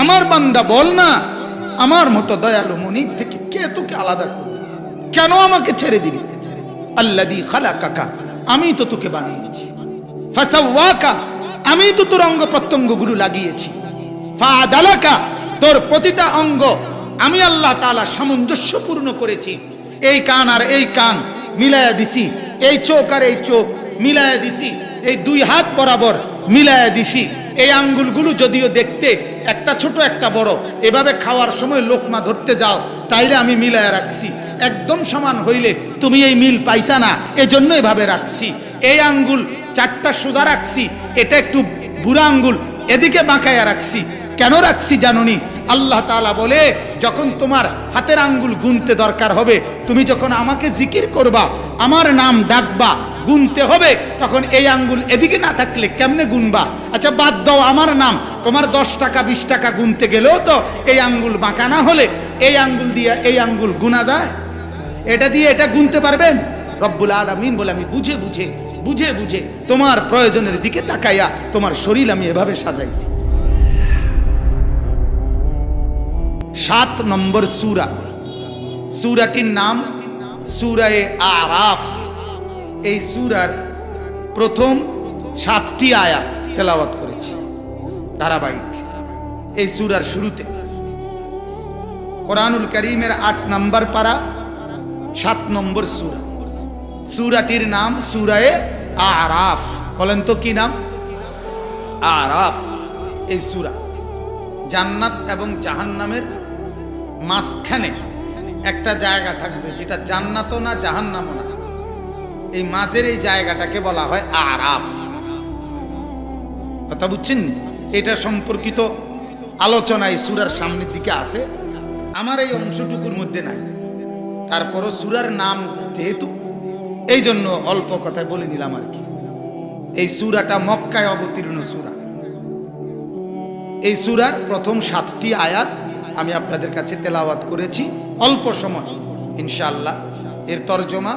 আমার বান্দা বল না, আমার মতো দয়ালু মনিব থেকে কে তোকে আলাদা করবে? কেন আমাকে ছেড়ে দিবি? আল্লাযী খালাকাকা, আমি তো তোকে বানিয়েছি। ফাসাওয়াকা, আমি তো তোর অঙ্গ প্রত্যঙ্গগুলো লাগিয়েছি। ফাআদালাকা, তোর প্রতিটা অঙ্গ আমি আল্লাহ তাআলা সামঞ্জস্যপূর্ণ করেছি। এই কান আর এই কান মিলায়া দিছি, এই চোখ আর এই চোখ মিলায়া দিছি, এই দুই হাত বরাবর মিলায়া দিছি। এই আঙ্গুলগুলো যদিও দেখতে একটা ছোট একটা বড়, এভাবে খাওয়ার সময় লোকমা ধরতে যাও তাইলে আমি মিলায়া রাখছি। একদম সমান হইলে তুমি এই মিল পাইতা না, এজন্য এভাবে রাখছি। এই আঙ্গুল চারটা সোজা রাখছি, এটা একটু বুড়া আঙ্গুল এদিকে বাঁকায়া রাখছি। কেন রাখছি জানোনি? আল্লাহ তাআলা বলে, যখন তোমার হাতের আঙ্গুল গুনতে দরকার হবে, তুমি যখন আমাকে জিকির করবা, আমার নাম ডাকবা, গুনতে হবে, তখন এই আঙ্গুল এদিকে না থাকলে কেমনে গুনবা? আচ্ছা বাদ দাও আমার নাম, তোমার 10 টাকা 20 টাকা গুনতে গেলেও তো এই আঙ্গুল বাঁকা না হলে এই আঙ্গুল দিয়ে এই আঙ্গুল গুনা যায়? এটা দিয়ে এটা গুনতে পারবেন? রব্বুল আলামিন বলে, আমি বুঝে বুঝে বুঝে বুঝে তোমার প্রয়োজনের দিকে তাকাইয়া তোমার শরীর আমি এভাবে সাজাইছি। 7 নম্বর সূরা, সূরাটির নাম সূরায়ে আরাফ। এই সূরার প্রথম 7টি আয়াত তেলাওয়াত করেছি ধারাবাহিক এই সূরার শুরুতে। কোরআনুল কারীমের 8 নম্বর পারা, 7 নম্বর সূরা। সূরাটির নাম সূরায়ে আরাফ। বলেন তো কি নাম? আরাফ। এই সূরা জান্নাত এবং জাহান্নামের মাঝখানে একটা জায়গা থাকবে, যেটা জান্নাতও না জাহান্নামও না, এই মাঝের এই জায়গাটাকে বলা হয় আরাফ। কথা বুঝছেন? এটা সম্পর্কিত আলোচনা এই সূরার সামনের দিকে আছে, আমার এই অংশটুকুর মধ্যে নাই। তারপরও সূরার নাম যেহেতু, এই জন্য অল্প কথায় বলে নিলাম আর কি। এই সূরাটা মক্কায় অবতীর্ণ সূরা। এই সূরার প্রথম 7টি আয়াত আমি আপনাদের কাছে তেলাওয়াত করেছি অল্প সময়। ইনশাআল্লাহ এর তরজমা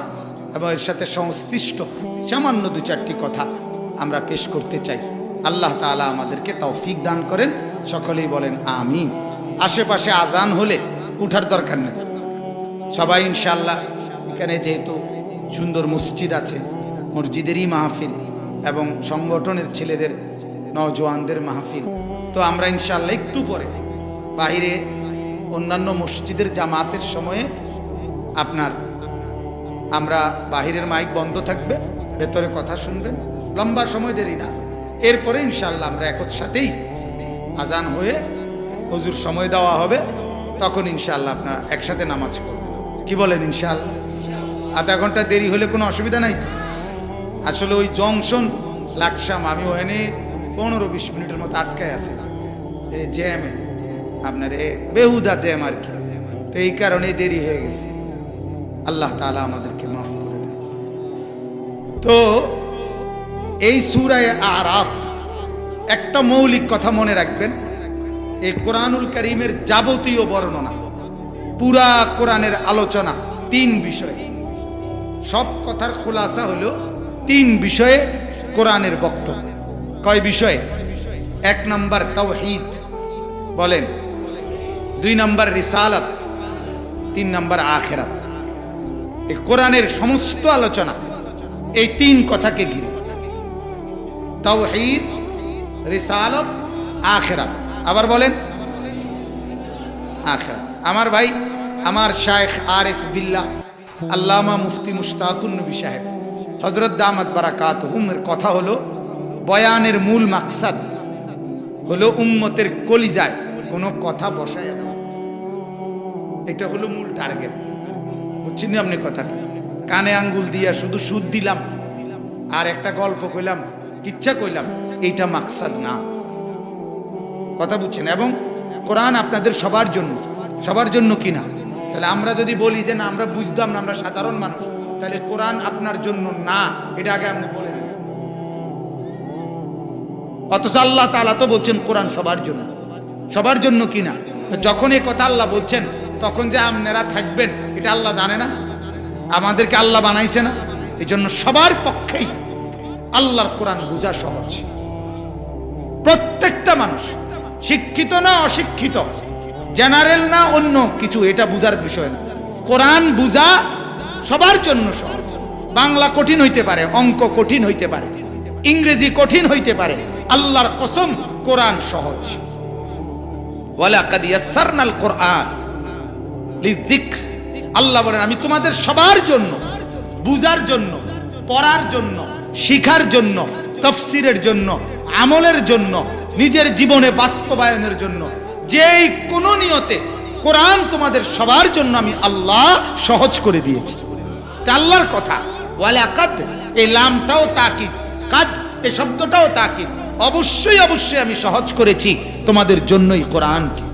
এবং এর সাথে সংশ্লিষ্ট সামান্য 2-4টি কথা আমরা পেশ করতে চাই। আল্লাহ তাআলা আমাদেরকে তৌফিক দান করেন। সকলেই বলেন আমিন। আশেপাশে আজান হলে উঠার দরকার নেই, সবাই ইনশাআল্লাহ, এখানে যেহেতু সুন্দর মসজিদ আছে, মসজিদেরই মাহফিল এবং সংগঠনের ছেলেদের নওজোয়ানদের মাহফিল, তো আমরা ইনশাআল্লাহ একটু পরে বাহিরে অন্যান্য মসজিদের জামাতের সময়ে আমরা বাহিরের মাইক বন্ধ থাকবে, ভেতরে কথা শুনবেন, লম্বা সময় দেরি না। এরপরে ইনশাআল্লাহ আমরা একসাথেই আজান হয়ে হুজুর সময় দেওয়া হবে, তখন ইনশাআল্লাহ আপনারা একসাথে নামাজ পড়বেন। কি বলেন? ইনশাআল্লাহ। আধা ঘন্টা দেরি হলে কোনো অসুবিধা নাই তো? আসলে ওই জংশন লাকসাম, আমি ওখানে 15-20 মিনিটের মতো আটকায় আছিলাম এই জ্যামে, আপনার বেহুদা জ্যাম আর কি, তো এই কারণে দেরি হয়ে গেছে। আল্লাহ তাআলা আমাদেরকে মাফ করে দেন। তো এই সূরায়ে আরাফ, একটা মৌলিক কথা মনে রাখবেন, এই কোরআনুল কারীমের যাবতীয় বর্ণনা, পুরা কোরআনের আলোচনা 3 বিষয়। সব কথার খোলাসা হলো 3 বিষয়ে কোরআনের বক্তব্য। কয় বিষয়ে? 1 নম্বর তাওহীদ, বলেন। 2 নম্বর রিসালাত, 3 নম্বর আখিরাত। এই কোরআনের সমস্ত আলোচনা এই 3 কথাকে ঘিরে, তাওহীদ, রিসালাত, আখিরাত। আবার বলেন আখিরাত। আমার ভাই, আমার শায়েখ আরিফ বিল্লাহ আল্লামা মুফতি মুশতাকুন নবী সাহেব হযরত দামাত বারাকাতুহুমের কথা হলো, বয়ানের মূল মাকসাদ হলো উম্মতের কলিজায় কোনো কথা বসায়া দেওয়া। এটা হলো মূল টার্গেট। বুঝছেন না আপনি কথাটা? কানে আঙ্গুল দিয়া শুধু সুদ দিলাম আর একটা গল্প কইলাম, কিচ্ছা কইলাম, এইটা মাকসাদ না। কথা বুঝছেন? এবং কোরআন আপনাদের সবার জন্য, সবার জন্য কিনা? তাহলে আমরা যদি বলি যে না আমরা বুঝতাম না, আমরা সাধারণ মানুষ, তাহলে কোরআন আপনার জন্য না, এটা আগে আপনি বলে নেন। অথচ আল্লাহ তাআলা তো বলছেন কোরআন সবার জন্য, সবার জন্য কিনা? তো যখন এই কথা আল্লাহ বলছেন, তখন যে আপনারা থাকবেন এটা আল্লাহ জানে না? আমাদেরকে আল্লাহ বানাইছে না? এই জন্য সবার পক্ষেই আল্লাহর কোরআন বোঝা সহজ। প্রত্যেকটা মানুষ শিক্ষিত না অশিক্ষিত, জেনারেল না অন্য কিছু, এটা বুঝার বিষয় না। কোরআন বুঝা সবার জন্য সহজ। বাংলা কঠিন হইতে পারে, অঙ্ক কঠিন হইতে পারে, ইংরেজি কঠিন হইতে পারে, আল্লাহর কসম কোরআন সহজ। ওয়ালাকাদ ইয়াসসারনাল কোরআন লিযিকর, আল্লাহ বলেন আমি তোমাদের সবার জন্য, বুঝার জন্য, পড়ার জন্য, শিখার জন্য, তাফসীরের জন্য, আমলের জন্য, নিজের জীবনে বাস্তবায়নের জন্য, যেই কোন নিয়তে কোরআন তোমাদের সবার জন্য আমি আল্লাহ সহজ করে দিয়েছি। এটা আল্লাহর কথা। ওয়ালাকাদ, এই লামটাও তাকিদ, কাদ এই শব্দটাও তাকিদ। অবশ্যই অবশ্যই আমি সহজ করেছি তোমাদের জন্যই কোরআনকে।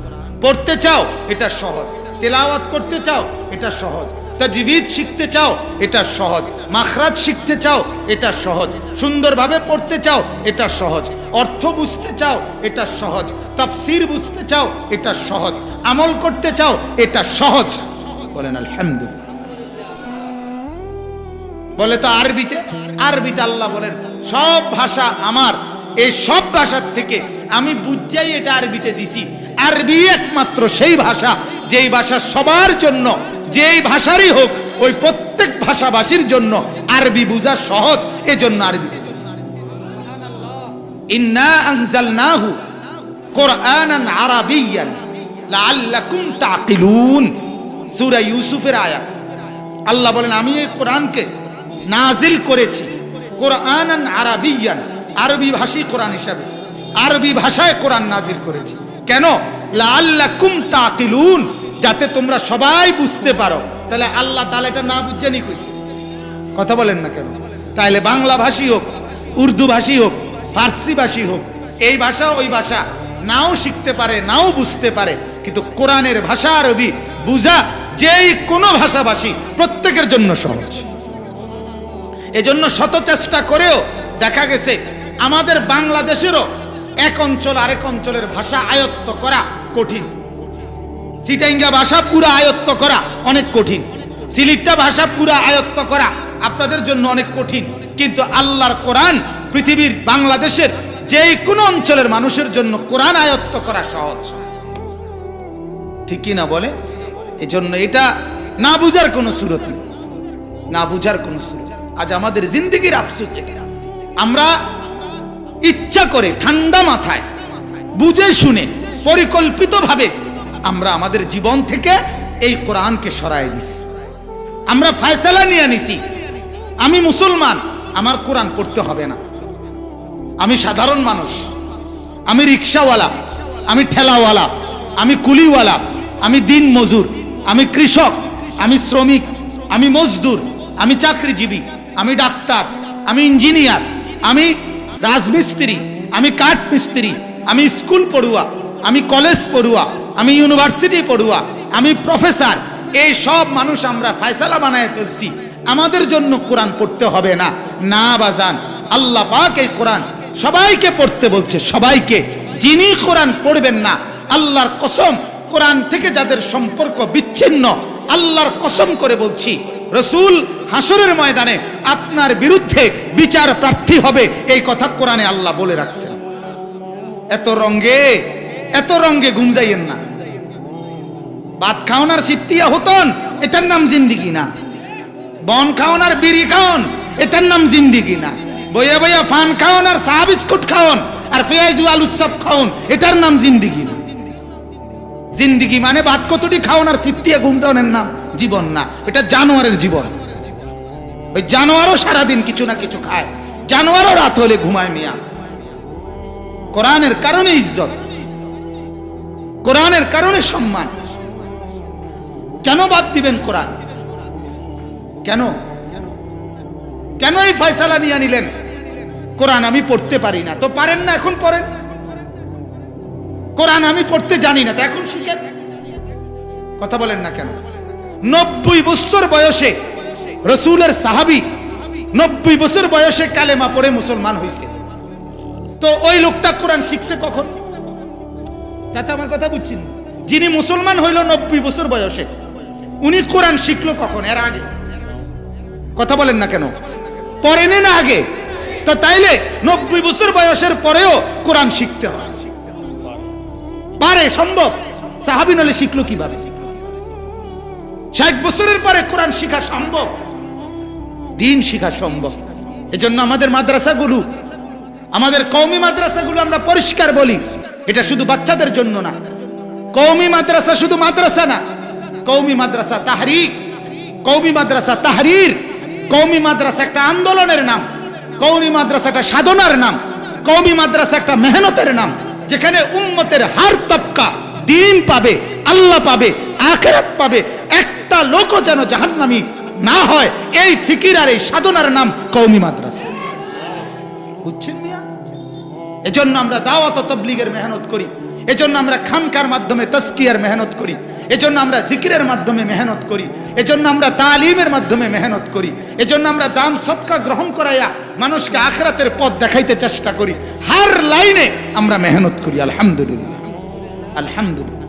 পড়তে চাও এটা সহজ, তেলাওয়াত করতে চাও এটা সহজ, তাজবিদ শিখতে চাও এটা সহজ, মাখরাজ শিখতে চাও এটা সহজ, সুন্দরভাবে পড়তে চাও এটা সহজ, অর্থ বুঝতে চাও এটা সহজ, তাফসীর বুঝতে চাও এটা সহজ, আমল করতে চাও এটা সহজ। বলেন আলহামদুলিল্লাহ। বলে তো আরবিতে, আরবিতে আল্লাহ বলেন সব ভাষা আমার, এই সব ভাষার থেকে আমি বুঝাই এটা আরবিতে দিছি। আরবি একমাত্র সেই ভাষা যেই ভাষা সবার জন্য, যেই ভাষারই হোক ওই প্রত্যেক ভাষাভাষীর জন্য আরবি বুঝা সহজ, এজন্য আরবিতে দিছি। ইন্না আনজালনাহু কুরআনান আরাবিয়্যান লাআল্লাকুম তাকিলুন, সূরা ইউসুফের আয়াত। আল্লাহ বলেন আমি এই কোরআনকে নাজিল করেছি কুরআনান আরাবিয়্যান, আরবি ভাষী কোরআন হিসাবে, আরবি ভাষায় কোরআন নাজিল করেছি। কেন? লাআল্লাকুম তাকিলুন, যাতে তোমরা সবাই বুঝতে পারো। তাহলে আল্লাহ তাআলা এটা না বুঝেনি কইছে? কথা বলেন না কেন? তাহলে বাংলা ভাষী হোক, উর্দু ভাষী হোক, ফার্সি ভাষী হোক, এই ভাষা ওই ভাষা নাও শিখতে পারে, নাও বুঝতে পারে, কিন্তু কোরআনের ভাষা আরবি বুঝা যেই কোনো ভাষাভাষী প্রত্যেকের জন্য সহজ। এজন্য শত চেষ্টা করেও দেখা গেছে আমাদের বাংলাদেশেরও এক অঞ্চল আরেক অঞ্চলের ভাষা আয়ত্ত করা কঠিন। চিটাঙ্গা ভাষা পুরো আয়ত্ত করা অনেক কঠিন, সিলেটা ভাষা পুরো আয়ত্ত করা আপনাদের জন্য অনেক কঠিন, কিন্তু আল্লাহর কোরআন পৃথিবীর বাংলাদেশের যে কোনো অঞ্চলের মানুষের জন্য কোরআন আয়ত্ত করা সহজ। ঠিক কি না বলে? এজন্য এটা না বুঝার কোনো সুরত নেই, না বুঝার কোনো সুরত। আজ আমাদের জিন্দেগির আফসোস, আমরা ইচ্ছা করে ঠান্ডা মাথায় বুঝে শুনে পরিকল্পিতভাবে আমরা আমাদের জীবন থেকে এই কোরআনকে সরায় দিছি। আমরা ফয়সালা নিয়ে নিছি আমি মুসলমান, আমার কোরআন পড়তে হবে না। আমি সাধারণ মানুষ, আমি রিক্সাওয়ালা, আমি ঠেলাওয়ালা, আমি কুলিওয়ালা, আমি দিন মজুর, আমি কৃষক, আমি শ্রমিক, আমি মজদুর, আমি চাকরিজীবী, আমি ডাক্তার, আমি ইঞ্জিনিয়ার, আমি রাজমিস্ত্রি, আমি কাঠ মিস্ত্রি, আমি স্কুল পড়ুয়া, আমি কলেজ পড়ুয়া, আমি ইউনিভার্সিটি পড়ুয়া, আমি প্রফেসর। এই সব মানুষ আমরা ফয়সালা বানায় ফেলছি আমাদের জন্য কোরআন পড়তে হবে না। না বাজান, আল্লাহ পাক এই কোরআন সবাইকে পড়তে বলছে, সবাইকে। যিনি কোরআন পড়বেন না, আল্লাহর কসম কোরআন থেকে যাদের সম্পর্ক বিচ্ছিন্ন, আল্লাহর কসম করে বলছি রাসূল হাসরের ময়দানে আপনার বিরুদ্ধে বিচার প্রার্থী হবে, এই কথা কোরআনে আল্লাহ বলে রাখছেন। এত রঙ্গে গুমজাইয়েন না। ভাত খাওয়ান আর সিত্তিয়া হতন, এটার নাম জিন্দিগি না। বন খাওয়ান আর বিড়ি খাওয়ান, এটার নাম জিন্দিগি না। বইয়া বইয়া ফান খাওয়ান আর চা বিস্কুট খাওয়ান আর পেঁয়াজু আলুর চপ খাওয়ান, এটার নাম জিন্দিগি না। জিন্দিগি মানে ভাত কতটি খাওয়ান আর সিত্তিয়া গুমজাওয়ানের নাম জীবন না, এটা জানোয়ারের জীবন। ওই জানোয়ারও সারাদিন কিছু না কিছু খায়, জানোয়ারও রাত হলে ঘুমায় মিয়া। কোরআনের কারণে ইজ্জত, কোরআনের কারণে সম্মান। কেন বাদ দিবেন কোরআন? কেন কেন এই ফয়সালা নিয়ে নিলেন? কোরআন আমি পড়তে পারি না, তো পারেন না, এখন পড়েন। কোরআন আমি পড়তে জানি না, তো এখন শিখেন। কথা বলেন না কেন? 90 বছর বয়সে রাসূলের সাহাবী 90 বছর বয়সে কালেমা পড়ে মুসলমান হয়েছে, তো ওই লোকটা কোরআন শিখছে কখন? চাচা আমার কথা বুঝছেন? যিনি মুসলমান হইল 90 বছর বয়সে, উনি কোরআন শিখলো কখন? এর আগে? কথা বলেন না কেন? পড়েন না আগে? তো তাইলে 90 বছর বয়সের পরেও কোরআন শিখতে হয়। পারে, সম্ভব। সাহাবী নলে শিখলো কিভাবে? 60 বছরের পরে কোরআন শিখা সম্ভব, দিন শিখা সম্ভব। এজন্য আমাদের মাদ্রাসাগুলো, আমাদের কওমি মাদ্রাসাগুলো আমরা পরিষ্কার বলি, এটা শুধু বাচ্চাদের জন্য না। কওমি মাদ্রাসা শুধু মাদ্রাসা না, কওমি মাদ্রাসা তাহরিক, কওমি মাদ্রাসা তাহরির, কওমি মাদ্রাসা একটা আন্দোলনের নাম, কওমি মাদ্রাসা একটা সাধনার নাম, কওমি মাদ্রাসা একটা মেহনতের নাম, যেখানে উম্মতের হার তবকা দিন পাবে, আল্লাহ পাবে, আখিরাত পাবে, একটা লোকও যেন জাহান্নামী না হয়, এই ফিকির আর এই সাধনার নাম কওমি মাদ্রাসা। বুঝছেন মিয়া? এজন্য আমরা দাওয়াত ও তাবলীগের মেহনত করি, এজন্য আমরা খানকার মাধ্যমে তাজকিয়ার মেহনত করি, এজন্য আমরা জিকিরের মাধ্যমে মেহনত করি, এজন্য আমরা তালিমের মাধ্যমে মেহনত করি, এজন্য আমরা দান সদকা গ্রহণ করাইয়া মানুষকে আখিরাতের পথ দেখাইতে চেষ্টা করি। হার লাইনে আমরা মেহনত করি। আলহামদুলিল্লাহ, আলহামদুলিল্লাহ।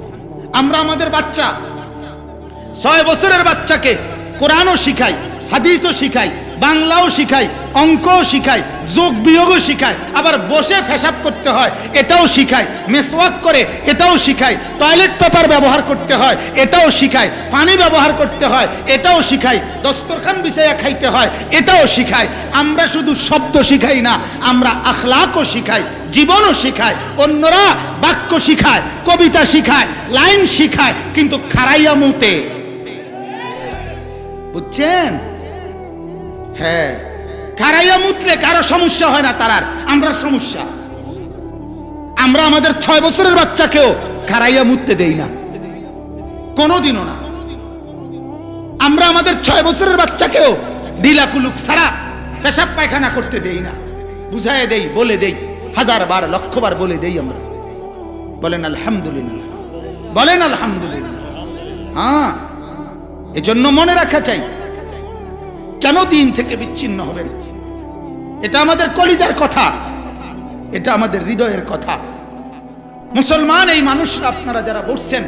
আমরা আমাদের বাচ্চা 6 বছরের বাচ্চাকে কোরআনও শিখাই, হাদিসও শিখাই, বাংলাও শিখাই, অঙ্কও শিখাই, যোগ বিয়োগও শিখাই, আবার বসে পেশাব করতে হয় এটাও শিখাই, মেসওয়াক করে এটাও শিখাই, টয়লেট পেপার ব্যবহার করতে হয় এটাও শিখাই, পানি ব্যবহার করতে হয় এটাও শিখাই, দস্তরখান বিছাইয়া খাইতে হয় এটাও শিখাই। আমরা শুধু শব্দ শিখাই না, আমরা আখলাকও শিখাই, জীবনও শিখাই। অন্যরা বাক্য শিখায়, কবিতা শিখায়, লাইন শিখায়, কিন্তু খারাইয়া মুতে। বুঝছেন? হ্যাঁ, খারাইয়া মুতলে কারো সমস্যা হয় না, তার আমরা সমস্যা। আমরা আমাদের 6 বছরের বাচ্চাকেও খারাইয়া মুততে দেই না, কোনোদিনও না। আমরা আমাদের 6 বছরের বাচ্চাকেও ঢিলা কুলুক ছাড়া পেশাব পায়খানা করতে দেই না, বুঝাইয়া দেই, বলে দেই, 1000 বার 1,000 বার বলে দেই আমরা। বলেন আলহামদুলিল্লাহ, বলেন আলহামদুলিল্লাহ। হ্যাঁ, এজন্য মনে রাখা চাই, কেন দিন থেকে বিচ্ছিন্ন হবেন? এটা আমাদের কলিজার কথা, এটা আমাদের হৃদয়ের কথা। মুসলমান এই মানুষরা, আপনারা যারা বসছেন,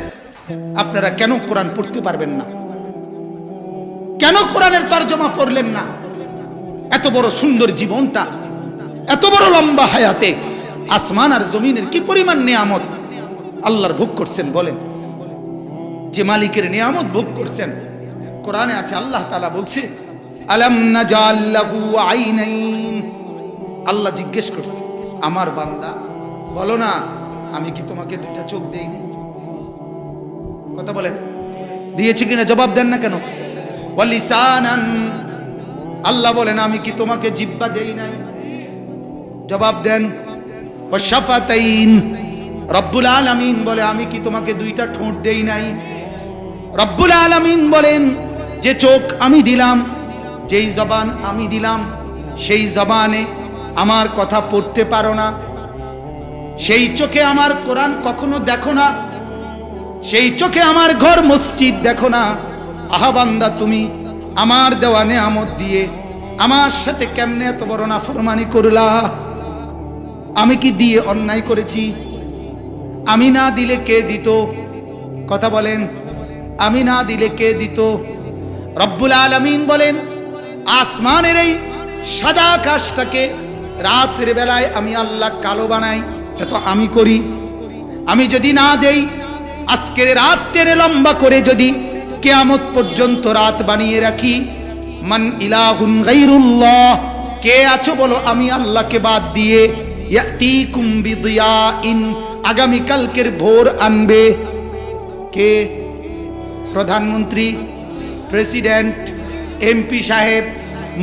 আপনারা কেন কোরআন পড়তে পারবেন না? কেন কোরআনের তরজমা পড়লেন না? এত বড় সুন্দর জীবনটা, এত বড় লম্বা হায়াতে আসমান আর জমিনের কি পরিমাণ নিয়ামত আল্লাহর ভোগ করছেন বলেন। যে মালিকের নিয়ামত ভোগ করছেন, কোরআনে আছে, আল্লাহ তাআলা বলছে আলাম নাজাল লাহু আইনাইন। আল্লাহ জিজ্ঞেস করছে, আমার বান্দা বলো না, আমি কি তোমাকে 2টা চোখ দেইনি? কথা বলেন, দিয়েছি কিনা? জবাব দেন না কেন? ওয়ালিসানান, আল্লাহ বলেন আমি কি তোমাকে জিহ্বা দেই নাই? জবাব দেন। ওয়াশাফাতাইন, রব্বুল আলামিন বলে আমি কি তোমাকে 2টা ঠোঁট দেই নাই? রব্বুল আলামিন বলেন যে চোখ আমি দিলাম, যেই জবান আমি দিলাম, সেই জবানে আমার কথা পড়তে পারো না, সেই চোখে আমার কোরআন কখনো দেখো না, সেই চোখে আমার ঘর মসজিদ দেখো না। আহা বান্দা, তুমি আমার দেওয়া নেয়ামত দিয়ে আমার সাথে কেমনে এত বড় নাফরমানি করলা? আমি কি দিয়ে অন্যায় করেছি? আমি না দিলে কে দিত? কথা বলেন, আমি না দিলে কে দিত? রব্বুল আলামিন বলেন আসমানের এই সাদা আকাশটাকে রাতের বেলায় আমি আল্লাহ কালো বানাই, এটা তো আমি করি। আমি যদি না দেই, আজকের রাত টেনে লম্বা করে যদি কিয়ামত পর্যন্ত রাত বানিয়ে রাখি, মান ইলাহুন গায়রুল্লাহ, কে আছো বলো আমি আল্লাহকে বাদ দিয়ে? ইয়াতিকুম বিদিয়াইন, আগামী কালকের ভোর আনবে কে? প্রধানমন্ত্রী, প্রেসিডেন্ট, এমপি সাহেব,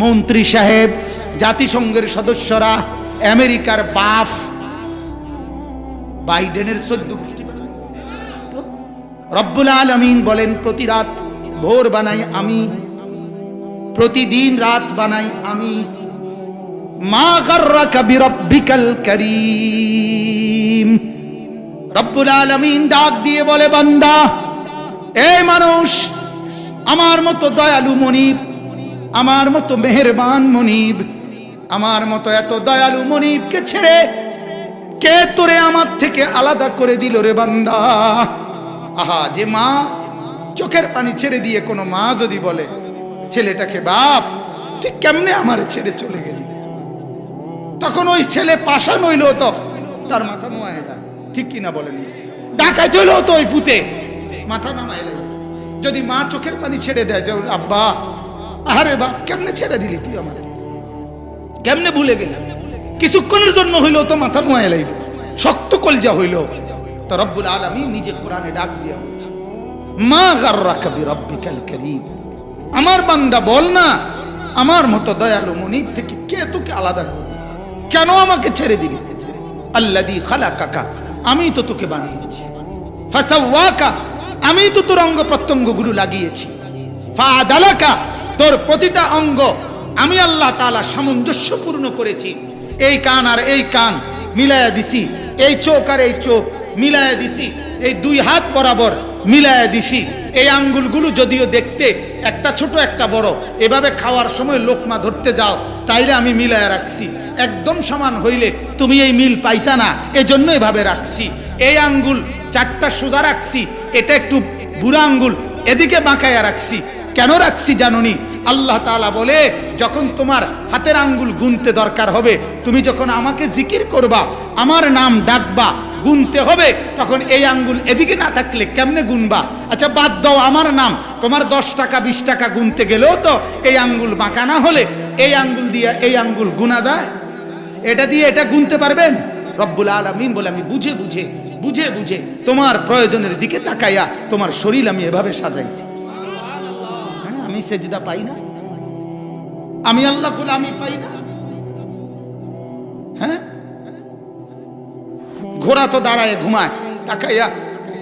মন্ত্রী সাহেব, জাতিসংঘের সদস্যরা, আমেরিকার বাফ, বাইডেনের 14 গোষ্ঠী। তো রব্বুল আলামিন বলেন প্রতি রাত ভোর বানাই আমি, প্রতিদিন রাত বানাই আমি। মা গাররাকা বিরাব্বিকাল কারীম, রব্বুল আলামিন ডাক দিয়ে বলে বান্দা, এই মানুষ, আমার মতো দয়ালু মনিব, আমার মতো মেহেরবান মনিব, আমার মতো এত দয়ালু মনিবকে ছেড়ে কে তোরে আমার থেকে আলাদা করে দিল রে বান্দা? আহা, যে মা চোখের পানি ছেড়ে দিয়ে কোনো মা যদি বলে ছেলেটাকে, বাপ তুই কেমনে আমার ছেড়ে চলে গেলি, তখন ওই ছেলে পাষাণ হইল তো তার মাথা নোয়া যায়, ঠিক কিনা বলেন? ডাকাইতে হইলো তো ওই ফুতে মাথা নামাই লাগে। যদি মা চোখের পানি ছেড়ে দেয় যে আব্বা, আরে বাপ কেমনে ছেড়ে দিলি তুই আমাদের, কেমনে ভুলে গেলি, কিছুক্ষণের জন্য হইলো তো মাথা নোয়াই লাগবে, শক্ত কলজা হইলো। তো রব্বুল আলামিন নিজে কোরআনে ডাক দিয়া বলছে, মা গাররাকা বিরাব্বিকাল কারীম, আমার বান্দা বল না আমার মতো দয়ালু মনিব থেকে কে তোকে আলাদা করবে, কেন আমাকে ছেড়ে দিবি? আল্লাযী খালাকাকা, আমি তো তোকে বানিয়েছি, ফাসাওয়াকা, আমি তো তোর অঙ্গ প্রত্যঙ্গগুলো লাগিয়েছি, ফাআদালাকা, তোর প্রতিটা অঙ্গ আমি আল্লাহ তাআলা সামঞ্জস্যপূর্ণ করেছি। এই কান আর এই কান মিলায়া দিছি, এই চোখ আর এই চোখ মিলায়া দিছি, এই দুই হাত বরাবর মিলায়া দিছি। এই আঙ্গুলগুলো যদিও দেখতে একটা ছোট একটা বড়, এভাবে খাওয়ার সময় লোকমা ধরতে যাও তাইলে আমি মিলায়া রাখছি, একদম সমান হইলে তুমি এই মিল পাইতা না, এজন্য এভাবে রাখছি। এই আঙ্গুল চারটা সোজা রাখছি, এটা একটু বুড়া আঙ্গুল এদিকে বাঁকায়া রাখছি। কেন রাখছি জানোনি? আল্লাহ তাআলা বলে যখন তোমার হাতের আঙ্গুল গুনতে দরকার হবে, তুমি যখন আমাকে জিকির করবা, আমার নাম ডাকবা, গুনতে হবে, তখন এই আঙ্গুল এদিকে না থাকলে কেমনে গুনবা? আচ্ছা বাদ দাও আমার নাম, তোমার 10 টাকা 20 টাকা গুনতে গেলেও তো এই আঙ্গুল বাঁকা না হলে এই আঙ্গুল দিয়ে এই আঙ্গুল গুনা যায়? এটা দিয়ে এটা গুনতে পারবেন? রব্বুল আলামিন বলে আমি বুঝে বুঝে বুঝে বুঝে তোমার প্রয়োজনের দিকে তাকাইয়া তোমার শরীর আমি এভাবে সাজাইছি। আমি সেজদা পাই না? আমি আল্লাহ বলে আমি পাই না? হ্যাঁ, ঘোড়া তো দাঁড়ায় ঘুমায়, তাকাইয়া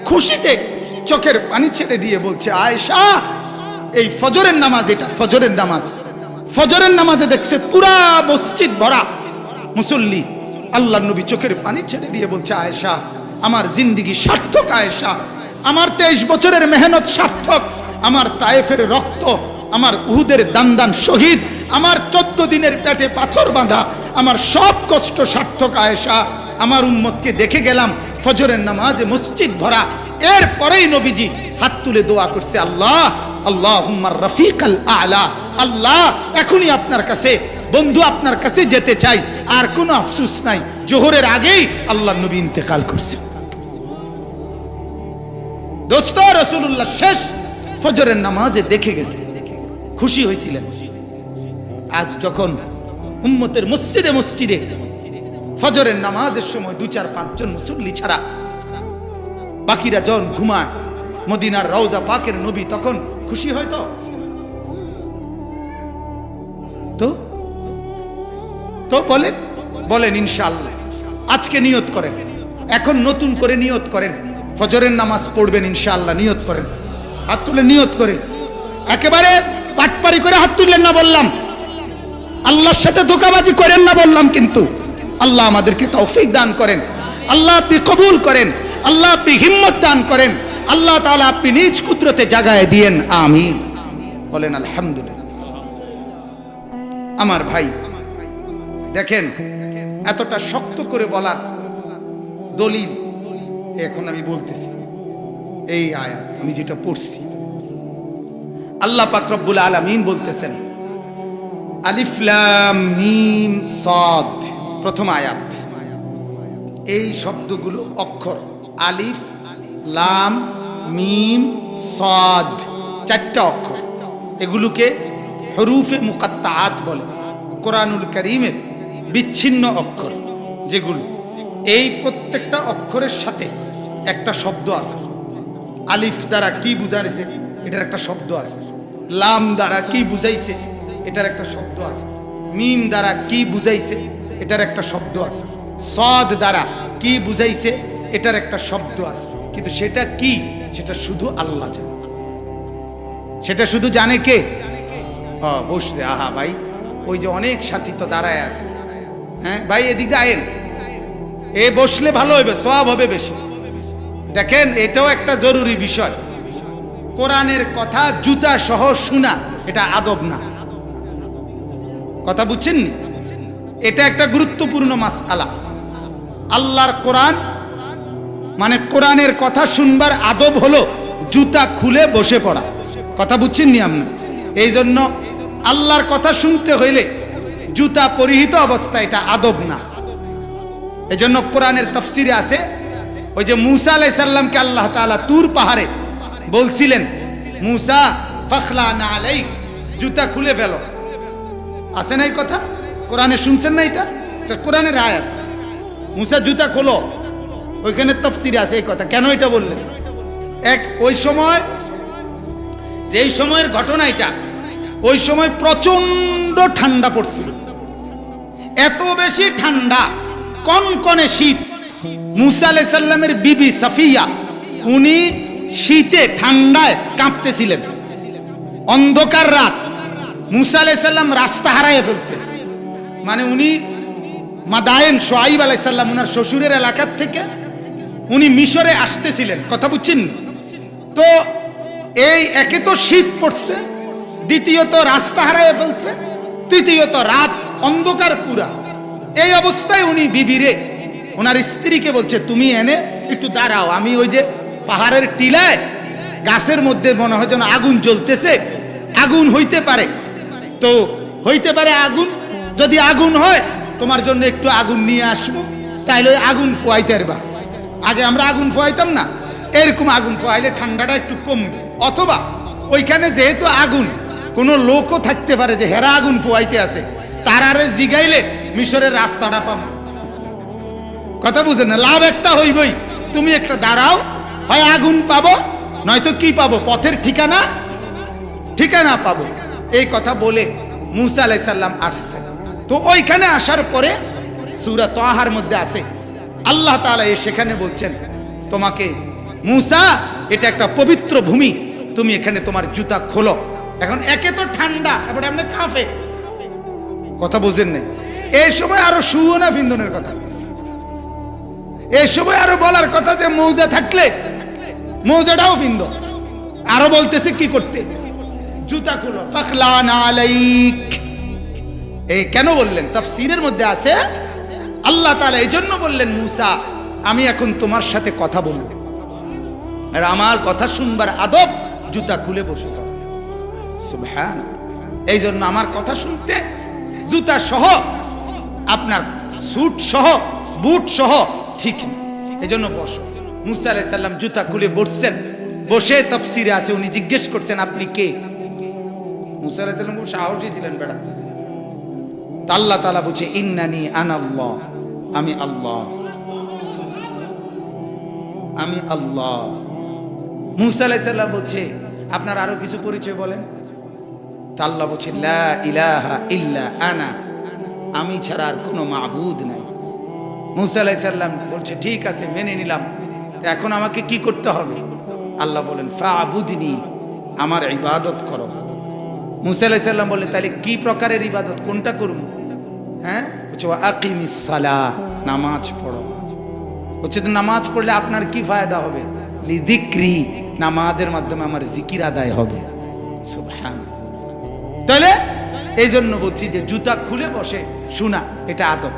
খুশিতে চোখের পানি ছেড়ে দিয়ে বলছে, আয়েশা এই ফজরের নামাজ, এটা ফজরের নামাজ, ফজরের নামাজে দেখছে পুরা মসজিদ ভরা মুসল্লি। আল্লাহর নবী চোখের পানি ছেড়ে দিয়ে বলছে, আয়েশা আমার জিন্দেগি সার্থক, আয়েশা আমার 23 বছরের মেহনত সার্থক, আমার তায়েফের রক্ত, আমার উহুদের দান শহীদ, আমার 14 দিনের পেটে পাথর বাঁধা, আমার সব কষ্ট সার্থক আয়েশা। আমার উম্মতকে দেখে গেলাম ফজরের নামাজে মসজিদ ভরা। এরপরেই নবীজি হাত তুলে দোয়া করছে, আল্লাহ আল্লাহুম্মা রফিকাল আলা, আল্লাহ এখনই আপনার কাছে বন্ধু, আপনার কাছে যেতে চাই, আর কোনো আফসোস নাই। জোহরের আগেই আল্লাহর নবী ইন্তেকাল করছে। দোস্ত রাসূলুল্লাহ শেষ ফজরের নামাজে দেখে গেছে, খুশি হয়েছিলেন। আজ যখন উম্মতের মসজিদে মসজিদে ফজরের নামাজের সময় 2-4-5 জন মুসল্লি ছাড়া বাকিরা জন ঘুমায়, মদিনার রওজা পাকের নবী তখন খুশি হয় তো তো বলেন বলেন ইনশাআল্লাহ আজকে নিয়ত করেন, এখন নতুন করে নিয়ত করেন, ফজরের নামাজ পড়বেন ইনশাআল্লাহ। নিয়ত করেন, হাত তুলে নিয়ত করে, একেবারে পাটপারি করে হাত তুললেন না বললাম, আল্লাহর সাথে ধোঁকাবাজি করেন না বললাম, কিন্তু আল্লাহ আমাদেরকে তৌফিক দান করেন, আল্লাহ আপনি কবুল করেন, আল্লাহ আপনি হিম্মত দান করেন, আল্লাহ তাআলা আপনি নিজ কুদরতে জাগায় দিয়েন, আমিন বলেন আলহামদুলিল্লাহ। আমার ভাই দেখেন, এতটা শক্ত করে বলার দলিল এখন আমি বলতেছি। এই আয়াত আমি যেটা পড়ছি, আল্লাহ পাক রব্বুল আলামিন বলতেছেন, আলিফ লাম মিম সাদ, প্রথম আয়াত। এই শব্দগুলো অক্ষর, আলিফ লাম মিম সাদ, 4টা অক্ষর, এগুলোকে হরুফে মুকাত্তাআত বলে। কোরআনুল কারীমের বিচ্ছিন্ন অক্ষর যেগুলো, এই প্রত্যেকটা অক্ষরের সাথে একটা শব্দ আছে। আলিফ দ্বারা কি বুঝাইছে এটার একটা শব্দ আছে, লাম দ্বারা কি বুঝাইছে এটার একটা শব্দ আছে, মিম দ্বারা কি বুঝাইছে এটার একটা শব্দ আছে, সাদ দ্বারা কি বুঝাইছে এটার একটা শব্দ আছে। কিন্তু সেটা কি, সেটা শুধু আল্লাহ জানে। সেটা শুধু জানে কে? বসতে, আহা ভাই ওই যে অনেক সাথী তো দাঁড়ায় আছে, হ্যাঁ ভাই এদিকে আয়েন, এ বসলে ভালো হবে, সওয়াব হবে বেশি। দেখেন এটাও একটা জরুরি বিষয়, কোরআনের কথা জুতা সহ শোনা এটা আদব না, কথা বুঝছেন নি? এটা একটা গুরুত্বপূর্ণ মাসআলা। আল্লাহর কোরআন মানে কোরআনের কথা শুনবার আদব হলো জুতা খুলে বসে পড়া, কথা বুঝছেন নি আপনি? এই জন্য আল্লাহর কথা শুনতে হইলে জুতা পরিহিত অবস্থা, এটা আদব না। এই জন্য কোরআনের তাফসিরে আছে, ওই যে মুসা আলাইহিস সালামকে আল্লাহ তাআলা তুর পাহাড়ে বলছিলেন, মুসা ফাখলা না আলাইক, জুতা খুলে ফেলো। আছে না এই কথা? কোরআনে শুনছেন না? এটা কোরআনের আয়াত। মুসা জুতা খোলো, ওইখানে তাফসীরে আছে এই কথা। কেন এটা বললেন? ওই সময়, যেই সময়ের ঘটনা এটা, ওই সময় প্রচন্ড ঠান্ডা পড়ছিল, এত বেশি ঠান্ডা, কনকনে শীত। মুসা আলাইহিস সালামের বিবি সাফিয়া, উনি শীতে ঠান্ডায় কাঁপতেছিলেন। অন্ধকার রাত, মুসা আলাইহিস সালাম রাস্তা হারায় ফেলছে। মানে উনি মাদায়েন শুআইব আলাইহিস সালাম, উনার শ্বশুরের এলাকার থেকে উনি মিশরে আসতেছিলেন, কথা বুঝছেন? তো এই একে তো শীত পড়ছে, দ্বিতীয়ত রাস্তা হারায় ফেলছে, তৃতীয়ত রাত অন্ধকার পুরা। এই অবস্থায় উনি বিবিরে, ওনার স্ত্রীকে বলছে, তুমি এনে একটু দাঁড়াও, আমি ওই যে পাহাড়ের টিলায় গাছের মধ্যে মনে হয় যেন আগুন জ্বলতেছে, আগুন হইতে পারে, তো হইতে পারে আগুন, যদি আগুন হয় তোমার জন্য একটু আগুন নিয়ে আসবো, তাইলে আগুন ফোয়াইতে পারবা। আগে আমরা আগুন ফোয়াইতাম না, এরকম আগুন ফোয়াইলে ঠান্ডাটা একটু কমবে। অথবা ওইখানে যেহেতু আগুন, কোনো লোকও থাকতে পারে যে হেরা আগুন ফোয়াইতে আছে, তারারে জিগাইলে মিশরের রাস্তাটা পাবো। কথা বুঝেন না? লাভ একটা হইবই, তুমি একটা দাঁড়াও, হয় আগুন পাবো, নয়তো কি পাবো? পথের ঠিকানা পাবো। এই কথা বলে মুসা আলাইহিস সালাম আসছে। তো ওইখানে আসার পরে সূরা তাহার মধ্যে আছে, আল্লাহ তাআলা সেখানে বলছেন, তোমাকে মুসা, এটা একটা পবিত্র ভূমি, তুমি এখানে তোমার জুতা খোলো। এখন একে তো ঠান্ডা, এবার আপনি কাফে, কথা বুঝেন না? এই সময় আরো সুওনা বিন্দনের কথা, এই সময় আরো বলার কথা যে মৌজা থাকলে মৌজাটাও বিন্দ। আরো বলতেছে কি করতে? জুতা খুলো, ফাখলানা আলাইক। এই কেন বললেন? তাফসীরের মধ্যে আছে, আল্লাহ তাআলা এই জন্য বললেন, মুসা, আমি এখন তোমার সাথে কথা বলবো, আর আমার কথা শুনবার আদব জুতা খুলে বসে থাকো। সুবহানাল্লাহ। এই জন্য আমার কথা শুনতে জুতা সহ, আপনার স্যুট সহ, বুট সহ ঠিক না, এই জন্য বসো। মুসা আলাইহিস সালাম জুতা খুলে বসছেন। বসে তাফসীরে আছে, উনি জিজ্ঞেস করছেন, আপনি কে? মুসা আলাইহিস সালাম খুব সাহসী ছিলেন বেটা। আল্লাহ তাআলা বলছে, ইন্নানি আনাল্লাহ, আমি আল্লাহ, আমি আল্লাহ। মুসা আলাইহিস সালাম বলছে, আপনার আরো কিছু পরিচয় বলেন। তা আল্লাহ বলছে, লা ইলাহা ইল্লা আনা, আমি ছাড়া আর কোনো মাবুদ নাই। মুসা আলাইহিস সালাম বলছে, ঠিক আছে, মেনে নিলাম, এখন আমাকে কি করতে হবে? আল্লাহ বলেন, ফাআবুদনি, আমার ইবাদত করো। মুসা আলাইহিস সালাম বলে, তাহলে কি প্রকারের ইবাদত, কোনটা করব? হ্যাঁ, বলছে আকিমিস সালাহ, নামাজ পড়ো। বলছে, নামাজ পড়লে আপনার কি ফায়দা হবে? লিযিকরি, নামাজের মাধ্যমে আমার জিকির আদায় হবে। সুবহানাল্লাহ। তাহলে এই জন্য বলছি যে জুতা খুলে বসে শোনা, এটা আদব।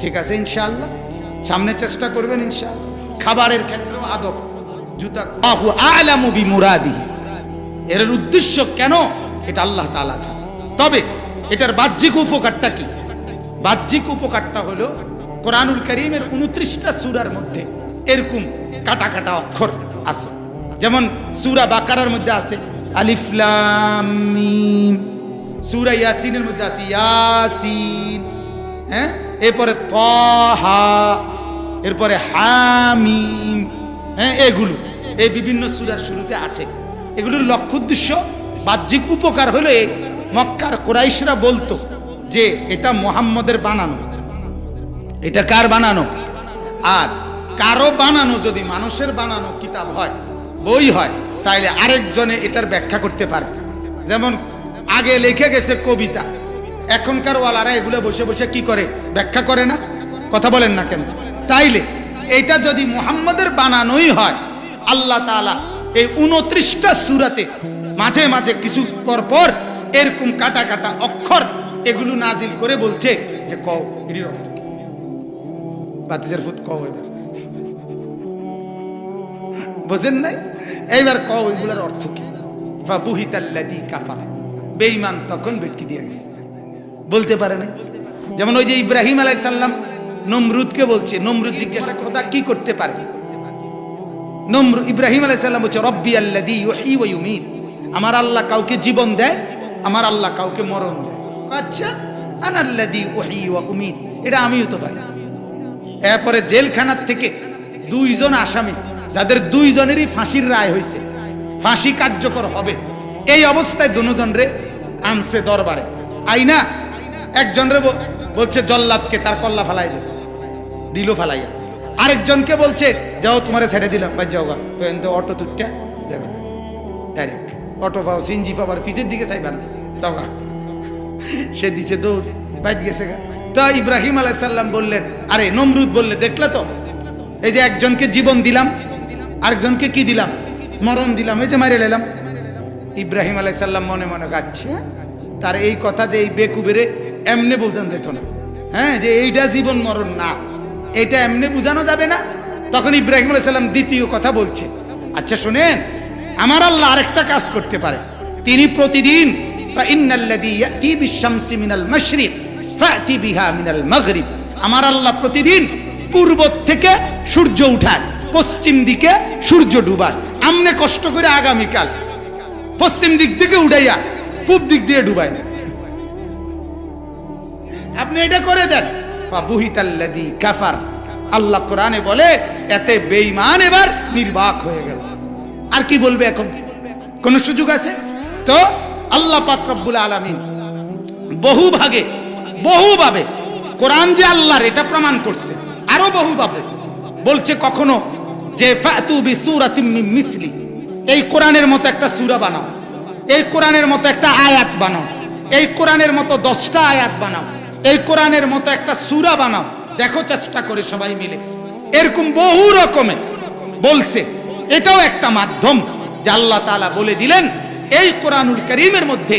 ঠিক আছে, ইনশাআল্লাহ সামনে চেষ্টা করবেন ইনশাআল্লাহ। খাবারের ক্ষেত্রেও আদব, জুতা আহু আলামু বিমুরাদিহি, এর উদ্দেশ্য কেন এটা আল্লাহ তাআলা জানেন। তবে এটার বাহ্যিক উপকারটা কি? বাহ্যিক উপকারটা হলো, কোরআনুল কারীমের 29টা সূরার মধ্যে এরকম কাটা কাটা অক্ষর আছে। যেমন সূরা বাকারার মধ্যে আছে আলিফ লাম মিম, সূরা ইয়াসিনের মধ্যে আছে ইয়াসিন, হ্যাঁ, এরপরে তাহা, এরপরে হামিম, হ্যাঁ, এগুলো এই বিভিন্ন সূরার শুরুতে আছে। এগুলোর লক্ষ্য উদ্দেশ্য, বাহ্যিক উপকার হলো, এই মক্কার কুরাইশরা বলতো যে এটা মুহাম্মদের বানানো। এটা কার বানানো? আর কারো বানানো যদি মানুষের বানানো কিতাব হয়, বই হয়, তাইলে আরেকজনে এটার ব্যাখ্যা করতে পারে। যেমন আগে লিখে গেছে কবিতা, এখনকার ওয়ালারা এগুলো বসে বসে কি করে? ব্যাখ্যা করে না? কথা বলেন না কেন? তাইলে এটা যদি মুহাম্মদের বানানোই হয়, আল্লাহ তাআলা এই 29টা সূরাতে মাঝে মাঝে কিছু পর এরকম কাটা কাটা অক্ষর এগুলো নাজিল করে বলছে যে কও এর অর্থ কি? বাতিজের ফুট কও, এবার বুঝেন নাই? এইবার কও এগুলোর অর্থ কি? ফাবুহিতাল্লাযী কাফার, বেঈমান তখন বেটকি দিয়ে গেছে, বলতে পারে না। যেমন ওই যে ইব্রাহিম আলাইহিস সালাম নমরুদকে বলছে, নমরুদ জিজ্ঞাসা, খোদা কি করতে পারে? ইব্রাহিম আলাইহিস সালাম বলছে রব্বি আল্লাযী ইউহয়ী ওয়া ইউমীত, আমার আল্লাহ কাউকে জীবন দেয়, আমার আল্লাহ কাউকে মরণ দেয়। আচ্ছা, আনা আল্লাযী উহয়ী ওয়া উমীত, এটা আমিও তো পারি। এরপরে জেলখানার থেকে দুইজন আসামি, যাদের দুইজনেরই ফাঁসির রায় হয়েছে, ফাঁসি কার্যকর হবে, এই অবস্থায় দুজন রে আনছে দরবারে। আইনা একজন রে বলছে জল্লাদকে তার কল্লা ফালাই দিল ফালাইয়া, আরেকজনকে বলছে যাও তোমারে ছেড়ে দিলাম, ভাই যাও গা, অটো তুটটা যাবে ডাইরেক্ট অটো পাও, সিনজি পাবার পিছের দিকে চাইবা না, যাও গা। সে দিছে দৌড়, বাইত গেছে গা। তা ইব্রাহিম আলাইহিস সালাম বললেন, আরে নমরুদ বললে দেখলে তো, এই যে একজনকে জীবন দিলাম, আরেকজনকে কি দিলাম, মরণ দিলাম, এই যে মারে লেলাম। ইব্রাহিম আলাইহিস সালাম মনে মনে গাচ্ছে, তার এই কথা যে এই বেকুবেরে এমনে বোঝানো যেত না, হ্যাঁ, যে এইটা জীবন মরণ না, এটা এমনি বুঝানো যাবে না। তখন ইব্রাহিম আলাইহিস সালাম দ্বিতীয় কথা বলছে, আচ্ছা শুনেন, আমার আল্লাহ আরেকটা কাজ করতে পারে, তিনি প্রতিদিন ফাইন্নাল্লাযী ইয়াতি বিশ-শামসি মিনাল মাশরিক ফাতি বিহা মিনাল মাগরিব, আমার আল্লাহ প্রতিদিন পূর্ব থেকে সূর্য উঠায়, পশ্চিম দিকে সূর্য ডুবায়। আমনে কষ্ট করে আগামীকাল পশ্চিম দিক থেকে উঠাইয়া পূব দিক দিয়ে ডুবাই দেন, আপনি এটা করে দেন। ফাবুহিতাল্লাযী কাফার, আল্লাহ কোরআনে বলে এতে বেঈমান এবার নির্বাক হয়ে গেল। আর কি বলবে এখন, কোন সুযোগ আছে? তো আল্লাহ পাক রব্বুল আলামিন বহুভাবে কোরআন যে আল্লাহর এটা প্রমাণ করছে, আরো বহুভাবে বলছে। কখনো যে ফাতু বিসূরাতিম মিন মিসলি, এই কোরআনের মতো একটা সূরা বানাও, এই কোরআনের মতো একটা আয়াত বানাও, এই কোরআনের মতো 10টা আয়াত বানাও, এই কোরআনের মতো একটা সূরা বানাও, দেখো চেষ্টা করে সবাই মিলে। এরকম বহু রকমে বলছে। এটাও একটা মাধ্যম যে আল্লাহ তাআলা বলে দিলেন এই কোরআনুল কারীমের মধ্যে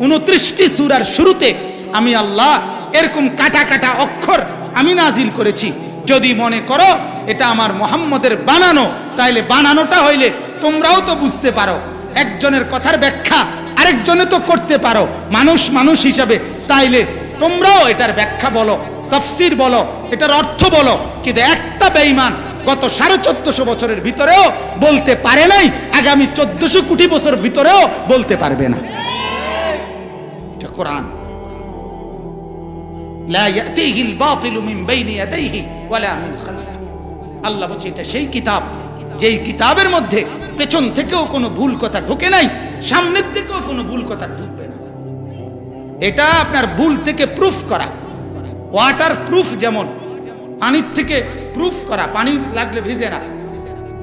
29টি সূরার শুরুতে আমি আল্লাহ এরকম কাটা কাটা অক্ষর আমি নাজিল করেছি। যদি মনে করো এটা আমার মুহাম্মদের বানানো, তাইলে বানানোটা হইলে তোমরাও তো বুঝতে পারো, একজনের কথার ব্যাখ্যা আরেকজনে তো করতে পারো মানুষ হিসাবে, তাইলে তোমরাও এটার ব্যাখ্যা বলো, তাফসীর বলো, এটার অর্থ বলো। কিন্তু একটা বেঈমান গত 1450 বছরের ভিতরেও বলতে পারে নাই, আগামী 1400 কোটি বছর ভিতরেও বলতে পারবে না। এটা কোরআন, লা ইয়াতিহিল বাতিলু মিন বাইনি ইয়াদাইহি ওয়ালা মিন খালফিহি। আল্লাহ বলছে এটা সেই কিতাব যেই কিতাবের মধ্যে পেছন থেকেও কোনো ভুল কথা ঢোকে নাই, সামনের থেকেও কোনো ভুল কথা ঢুকবে না। এটা আপনার ভুল থেকে প্রুফ করা, ওয়াটার প্রুফ, যেমন পানির থেকে প্রুফ করা, পানি লাগলে ভিজে না,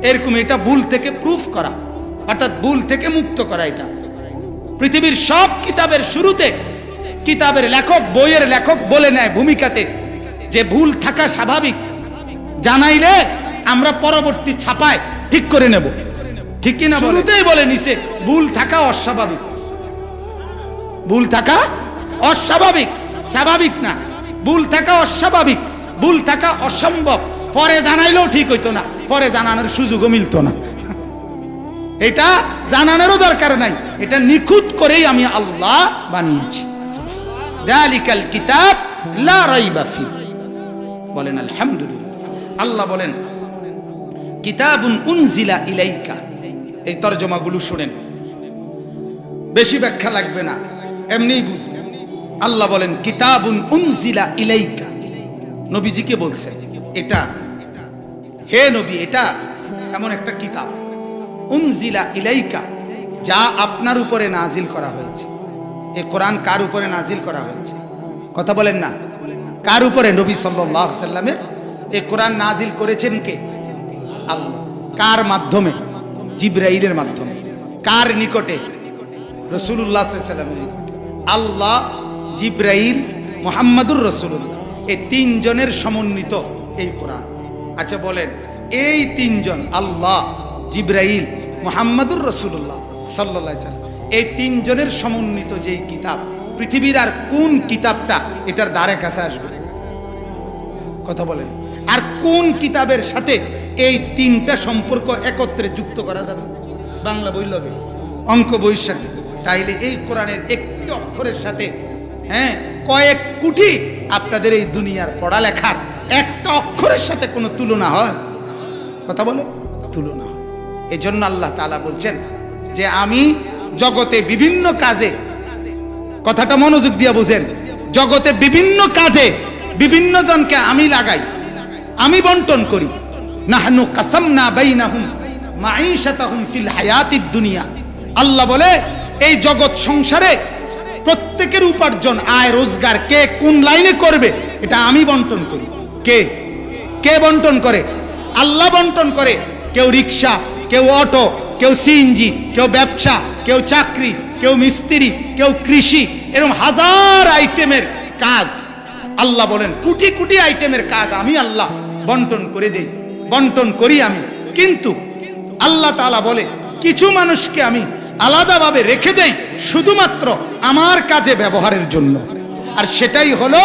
এরকম এটা ভুল থেকে প্রুফ করা, অর্থাৎ ভুল থেকে মুক্ত করা। এটা পৃথিবীর সব কিতাবের শুরুতে কিতাবের লেখক, বইয়ের লেখক বলে নেয় ভূমিকাতে যে ভুল থাকা স্বাভাবিক, জানাইলে আমরা পরবর্তী ছাপায় ঠিক করে নেব, ঠিক কিনা? শুরুতেই বলে নিছে ভুল থাকা অস্বাভাবিক, ভুল থাকা অস্বাভাবিক, স্বাভাবিক না। ভুল থাকা অস্বাভাবিক, ভুল থাকা অসম্ভব। পরে জানাইলেও ঠিক হইতো না, পরে জানানোর সুযোগও মিলতো না। এটা জানানোরও দরকার নাই, এটা নিখুঁত করেই আমি আল্লাহ বানিয়েছি। যালিকাল কিতাব লা রাইবা ফি। বলেন আলহামদুলিল্লাহ। আল্লাহ বলেন কিতাবুন উনজিলা ইলাইকা। এই তরজমাগুলো শুনেন, বেশি ব্যাখ্যা লাগবে না, এমনিই বুঝবেন। আল্লাহ বলেন কিতাবুন উনজিলা ইলাইকা, নবীজিকে বলছেন এটা, হে নবী এটা এমন একটা কিতাব, উনজিলা ইলাইকা, যা আপনার উপরে নাজিল করা হয়েছে। এই কোরআন কার উপরে নাজিল করা হয়েছে? কথা বলেন না, কার উপরে? নবী সাল্লাল্লাহু আলাইহি সাল্লামের এই কোরআন নাজিল করেছেন কে? আল্লাহ। কার মাধ্যমে? জিবরাইলের মাধ্যমে। কার নিকটে? রাসূলুল্লাহ সাল্লাল্লাহু আলাইহি সাল্লামের নিকটে। আল্লাহ, জিবরাইল, মুহাম্মাদুর রাসূলুল্লাহ, এই তিনজনের সমন্বিত এই কোরআন। আচ্ছা বলেন, এই তিনজন আল্লাহ, জিবরাইল, মুহাম্মাদুর রাসূলুল্লাহ সাল্লাল্লাহু আলাইহি সাল্লাম, এই তিনজনের সমন্বিত যেই কিতাব, পৃথিবীর আর কোন কিতাবটা এটার দ্বারে কাছে আসবে? কথা বলেন। আর কোন কিতাবের সাথে এই তিনটা সম্পর্ক একত্রে যুক্ত করা যাবে? বাংলা বই লগে, অঙ্ক বইয়ের সাথে। তাইলে এই কোরআনের একটি অক্ষরের সাথে কয়েক কোটি আপনাদের এই দুনিয়ার পড়ালেখার একটা অক্ষরের সাথে কোনো তুলনা হয়? কথা বলে তুলনা হয়। এজন্য আল্লাহ তাআলা বলছেন যে আমি জগতে বিভিন্ন কাজে, কথাটা মনোযোগ দিয়ে বুঝেন, জগতে বিভিন্ন কাজে বিভিন্ন জনকে আমি লাগাই, আমি বন্টন করি। নাহনু কাসামনা বাইনাহুম মাঈশাতাহুম ফিল হায়াতিদ দুনিয়া। আল্লাহ বলে এই জগৎ সংসারে প্রত্যেকের উপার্জন, আয় রোজগার কে কোন লাইনে করবে এটা আমি বন্টন করি। কে কে বন্টন করে? আল্লাহ বন্টন করে। কেউ রিক্সা, কেউ অটো, কেউ সিএনজি, কেউ ব্যবসা, কেউ চাকরি, কেউ মিস্ত্রি, কেউ কৃষি, এরকম হাজার আইটেমের কাজ। আল্লাহ বলেন কোটি কোটি আইটেমের কাজ আমি আল্লাহ বন্টন করে দেই, বন্টন করি আমি। কিন্তু আল্লাহ তাআলা বলে কিছু মানুষকে আমি আলাদাভাবে রেখে দেই শুধুমাত্র আমার কাজে ব্যবহারের জন্য। আর সেটাই হলো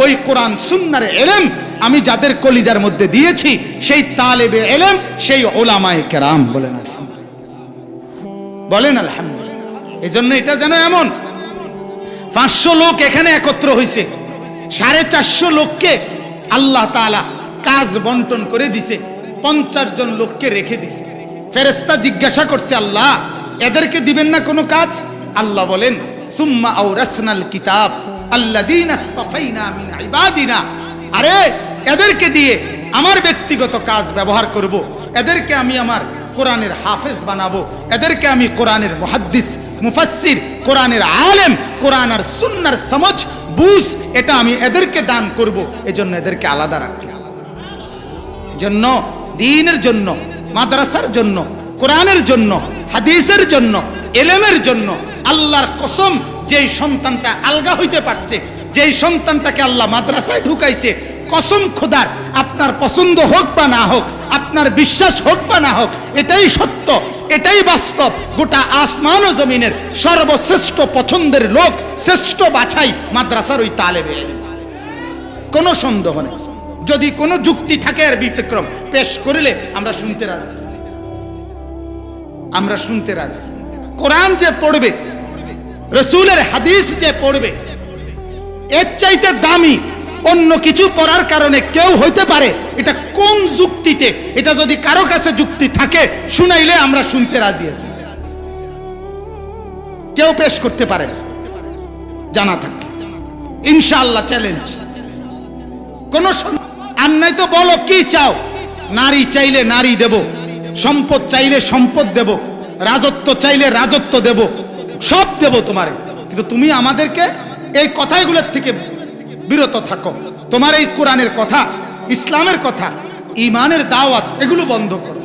ওই কোরআন সুন্নাহর ইলম আমি যাদের কলিজার মধ্যে দিয়েছি, সেই তালেবে ইলম, সেই উলামায়ে কেরাম। বলেন বলেন আলহামদুলিল্লাহ। এজন্য এটা যেন এমন 500 লোক এখানে একত্র হয়েছে, 450 লোককে আল্লাহ তাআলা কাজ বন্টন করে দিছে, 50 জন লোককে রেখে দিছে। ফেরেশতা জিজ্ঞাসা করছে, আল্লাহ এদেরকে দিবেন না কোনো কাজ? আল্লাহ বলেন সুম্মা আওরাসনাল কিতাব আল্লাযীনা ইসতাফাইনা মিন ইবাদিনা। আরে এদেরকে দিয়ে আমার ব্যক্তিগত কাজ ব্যবহার করব, এদেরকে আমি আমার কোরআনের হাফেজ বানাবো, এদেরকে আমি কোরআনের মুহাদ্দিস, মুফাসসির, কোরআনের আলেম, কোরআন আর সুন্নাহর সমঝ বুঝ, এটা আমি এদেরকে দান করব। এজন্য এদেরকে আলাদা রাখলাম। এজন্য দ্বীনের জন্য, মাদ্রাসার জন্য, কোরআনের জন্য, হাদিসের জন্য, ইলমের জন্য আল্লাহর কসম, যেই সন্তানটা আলগা হইতে পারছে, যেই সন্তানটাকে আল্লাহ মাদ্রাসায় ঢুকাইছে, কসম খোদার, আপনার পছন্দ হোক বা না হোক, আপনার বিশ্বাস হোক বা না হোক, এটাই সত্য, এটাই বাস্তব। গোটা আসমান ও জমিনের সর্বশ্রেষ্ঠ পছন্দের লোক, শ্রেষ্ঠ বাছাই মাদ্রাসার ওই তালেবে ইলম। কোনো সন্দেহ নেই। যদি কোনো যুক্তি থাকে আর ব্যতিক্রম পেশ করিলে আমরা শুনতে রাজি, আমরা শুনতে রাজি। কোরআন যে পড়বে, রাসূলের হাদিস যে পড়বে, এর চাইতে দামি অন্য কিছু পড়ার কারণে কেউ হইতে পারে? এটা কোন যুক্তিতে? এটা যদি কারো কাছে যুক্তি থাকে শুনাইলে আমরা শুনতে রাজি আছি। কেউ পেশ করতে পারে জানা থাকে ইনশাআল্লাহ, চ্যালেঞ্জ। কোন আর নাই তো বলো কি চাও? নারী চাইলে নারী দেব, সম্পদ চাইলে সম্পদ দেব, রাজত্ব চাইলে রাজত্ব দেব, সব দেব তোমারে। কিন্তু তুমি আমাদেরকে এই কথাগুলোর থেকে বিরত থাকো। তোমার এই কোরআনের কথা, ইসলামের কথা, ঈমানের দাওয়াত, এগুলো বন্ধ করো।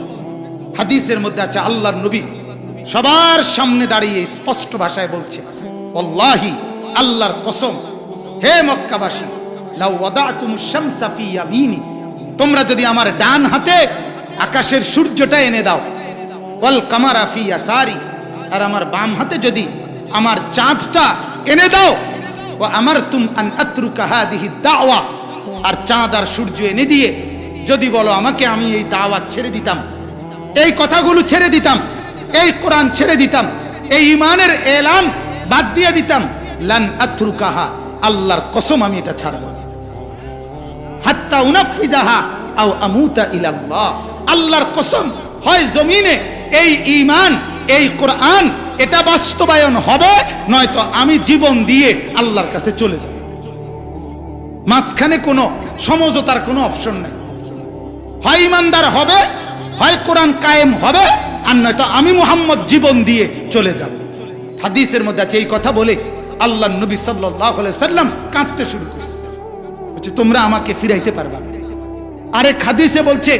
হাদিসের মধ্যে আছে আল্লাহর নবী সবার সামনে দাঁড়িয়ে স্পষ্ট ভাষায় বলছে, ওয়াল্লাহি, আল্লাহর কসম, হে মক্কাবাসী, লাউ ওয়াদাতুমুশ শামসা ফি ইয়ামিনি, তোমরা যদি আমার ডান হাতে আকাশের সূর্যটা এনে দাও, ওয়াল কামারা ফি ইয়াসারি, আর আমার বাম হাতে যদি আমার চাঁদটা এনে দাও, ওয়া আমারতুম আন আতরুকা হাদিহি দাওয়া, আর চাঁদ আর সূর্য এনে দিয়ে যদি বলো আমাকে, আমি এই দাওয়াত ছেড়ে দিতাম, এই কথাগুলো ছেড়ে দিতাম, এই কোরআন ছেড়ে দিতাম, এই ঈমানের এলান বাদ দিয়ে দিতাম, লান আতরুকাহা, আল্লাহর কসম আমি এটা ছাড়ব না, হাত্তা উনাফিজাহা আও আমুতা ইলাল্লাহ, আল্লাহর কসম, হয় জমিনে এই ঈমান, এই কোরআন, এটা বাস্তবায়ন হবে, নয়তো আমি জীবন দিয়ে আল্লাহর কাছে চলে যাব। মাঝখানে কোনো সমঝোতার কোনো অপশন নাই। হয় ইমানদার হবে, হয় কোরআন কায়েম হবে, আর নয়তো আমি মুহাম্মদ জীবন দিয়ে চলে যাব। হাদিসের মধ্যে আছে, এই কথা বলে আল্লাহর নবী সাল্লাল্লাহু আলাইহি সাল্লাম কাঁদতে শুরু করছে, বলছে তোমরা আমাকে ফিরাইতে পারবা না। আরেক হাদিসে বলছে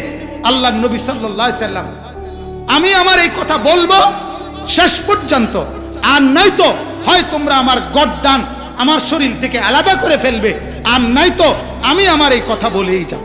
আল্লাহর নবী সাল্লাল্লাহু আলাইহি সাল্লাম, আমি আমার এই কথা বলবো শেষ পর্যন্ত, আর নয়তো হয় তোমরা আমার গর্দান আমার শরীর থেকে আলাদা করে ফেলবে, আর নয়তো আমি আমার এই কথা বলেই যাব।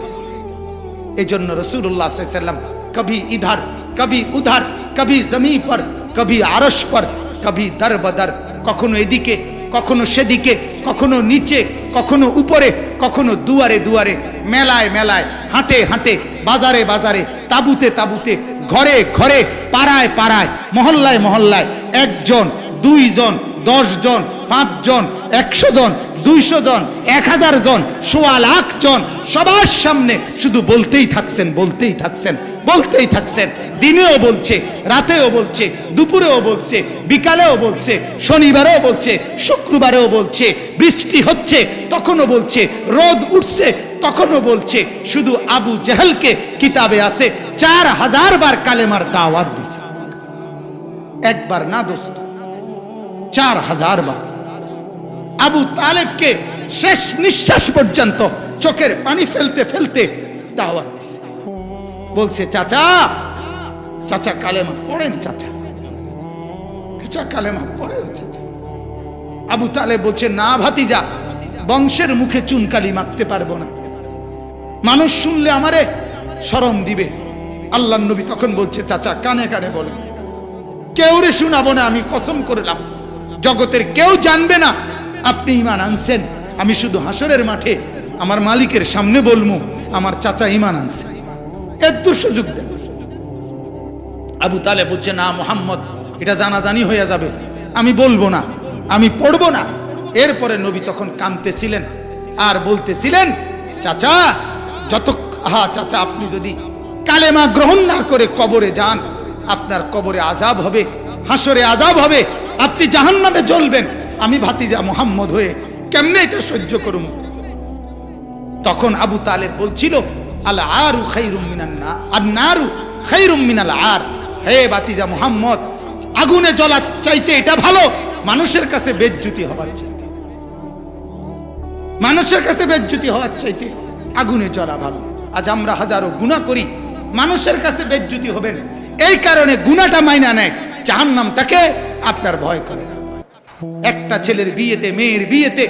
এই জন্য রাসূলুল্লাহ সাল্লাল্লাহু আলাইহি সাল্লাম কবি ইধার, কবি উধার, কবি জমি পর, কবি আরশ পর, কবি দর বদর, কখনো এদিকে, কখনো সেদিকে, কখনো নিচে, কখনো উপরে, কখনো দুয়ারে দুয়ারে, মেলায় মেলায়, হাঁটে হাঁটে, বাজারে বাজারে, তাবুতে তাবুতে, ঘরে ঘরে, পাড়ায় পাড়ায়, মহল্লায় মহল্লায়, 1 জন, 2 জন, 10 জন, 5 জন, 100 জন, 200 জন, 1000 জন, 1.25 লাখ জন, সবার সামনে শুধু বলতেই থাকছেন, বলতেই থাকছেন, বলতেই থাকছেন। দিনেও বলছে, রাতেও বলছে, দুপুরেও বলছে, বিকালেও বলছে, শনিবারেও বলছে, শুক্রবারেও বলছে, বৃষ্টি হচ্ছে তখনও বলছে, রোদ উঠছে তখনও বলছে। শুধু আবু জেহেলকে কিতাবে আছে 4000 বার কালেমার দাওয়াত দিছে, একবার না দোস্ত, 4000 বার। আবু তালেবকে শেষ নিঃশ্বাস পর্যন্ত চোখের পানি ফেলতে ফেলতে দাওয়াত দিছে। বলছে, চাচা চাচা কালেমা পড়েন, চাচা চাচা কালেমা পড়েন চাচা। আবু তালেব বলছে, না ভাতিজা, বংশের মুখে চুনকালি মাখতে পারবো না, মানুষ শুনলে আমারে শরম দিবে। আল্লাহর নবী তখন বলছে, চাচা কানে কানে বলেন, কেউ রে শুনাবো না, আমি কসম করলাম জগতের কেউ জানবে না আপনি ঈমান আনছেন। আমি শুধু হাসরের মাঠে আমার মালিকের সামনে বলবো আমার চাচা ঈমান আনছে। এত সুযোগ দেন। আবু তালেব বলছে, না মুহাম্মদ, এটা জানাজানি হয়ে যাবে, আমি বলবো না, আমি পড়বো না। এরপরে নবী তখন কাঁদতেছিলেন আর বলতেছিলেন, চাচা চাচা আপনি যদি কালেমা গ্রহণ না করে কবরে যান, আপনার কবরে আযাব হবে, হাসরে আযাব হবে, আপনি জাহান্নামে জ্বলবেন। আমি ভাতিজা মুহাম্মদ হয়ে কেমনে এটা সহ্য করব? তখন আবু তালেব বলছিল, আল আরু খায়রুম মিনান নার, আন নারু খায়রুম মিনাল আর। হে ভাতিজা মুহাম্মদ, আগুনে জ্বলা চাইতে এটা ভালো মানুষের কাছে বেজ্জতি হওয়ার চাইতে, মানুষের কাছে বেজ্জতি হওয়ার চাইতে আগুনে জ্বলা ভালো। আজ আমরা হাজারো গুনাহ করি, মানুষের কাছে বেজ্জতি হবেন এই কারণে গুনাহটা মাইনা নেয়, জাহান্নামটাকে আপনার ভয় করে। একটা ছেলের বিয়েতে, মেয়ের বিয়েতে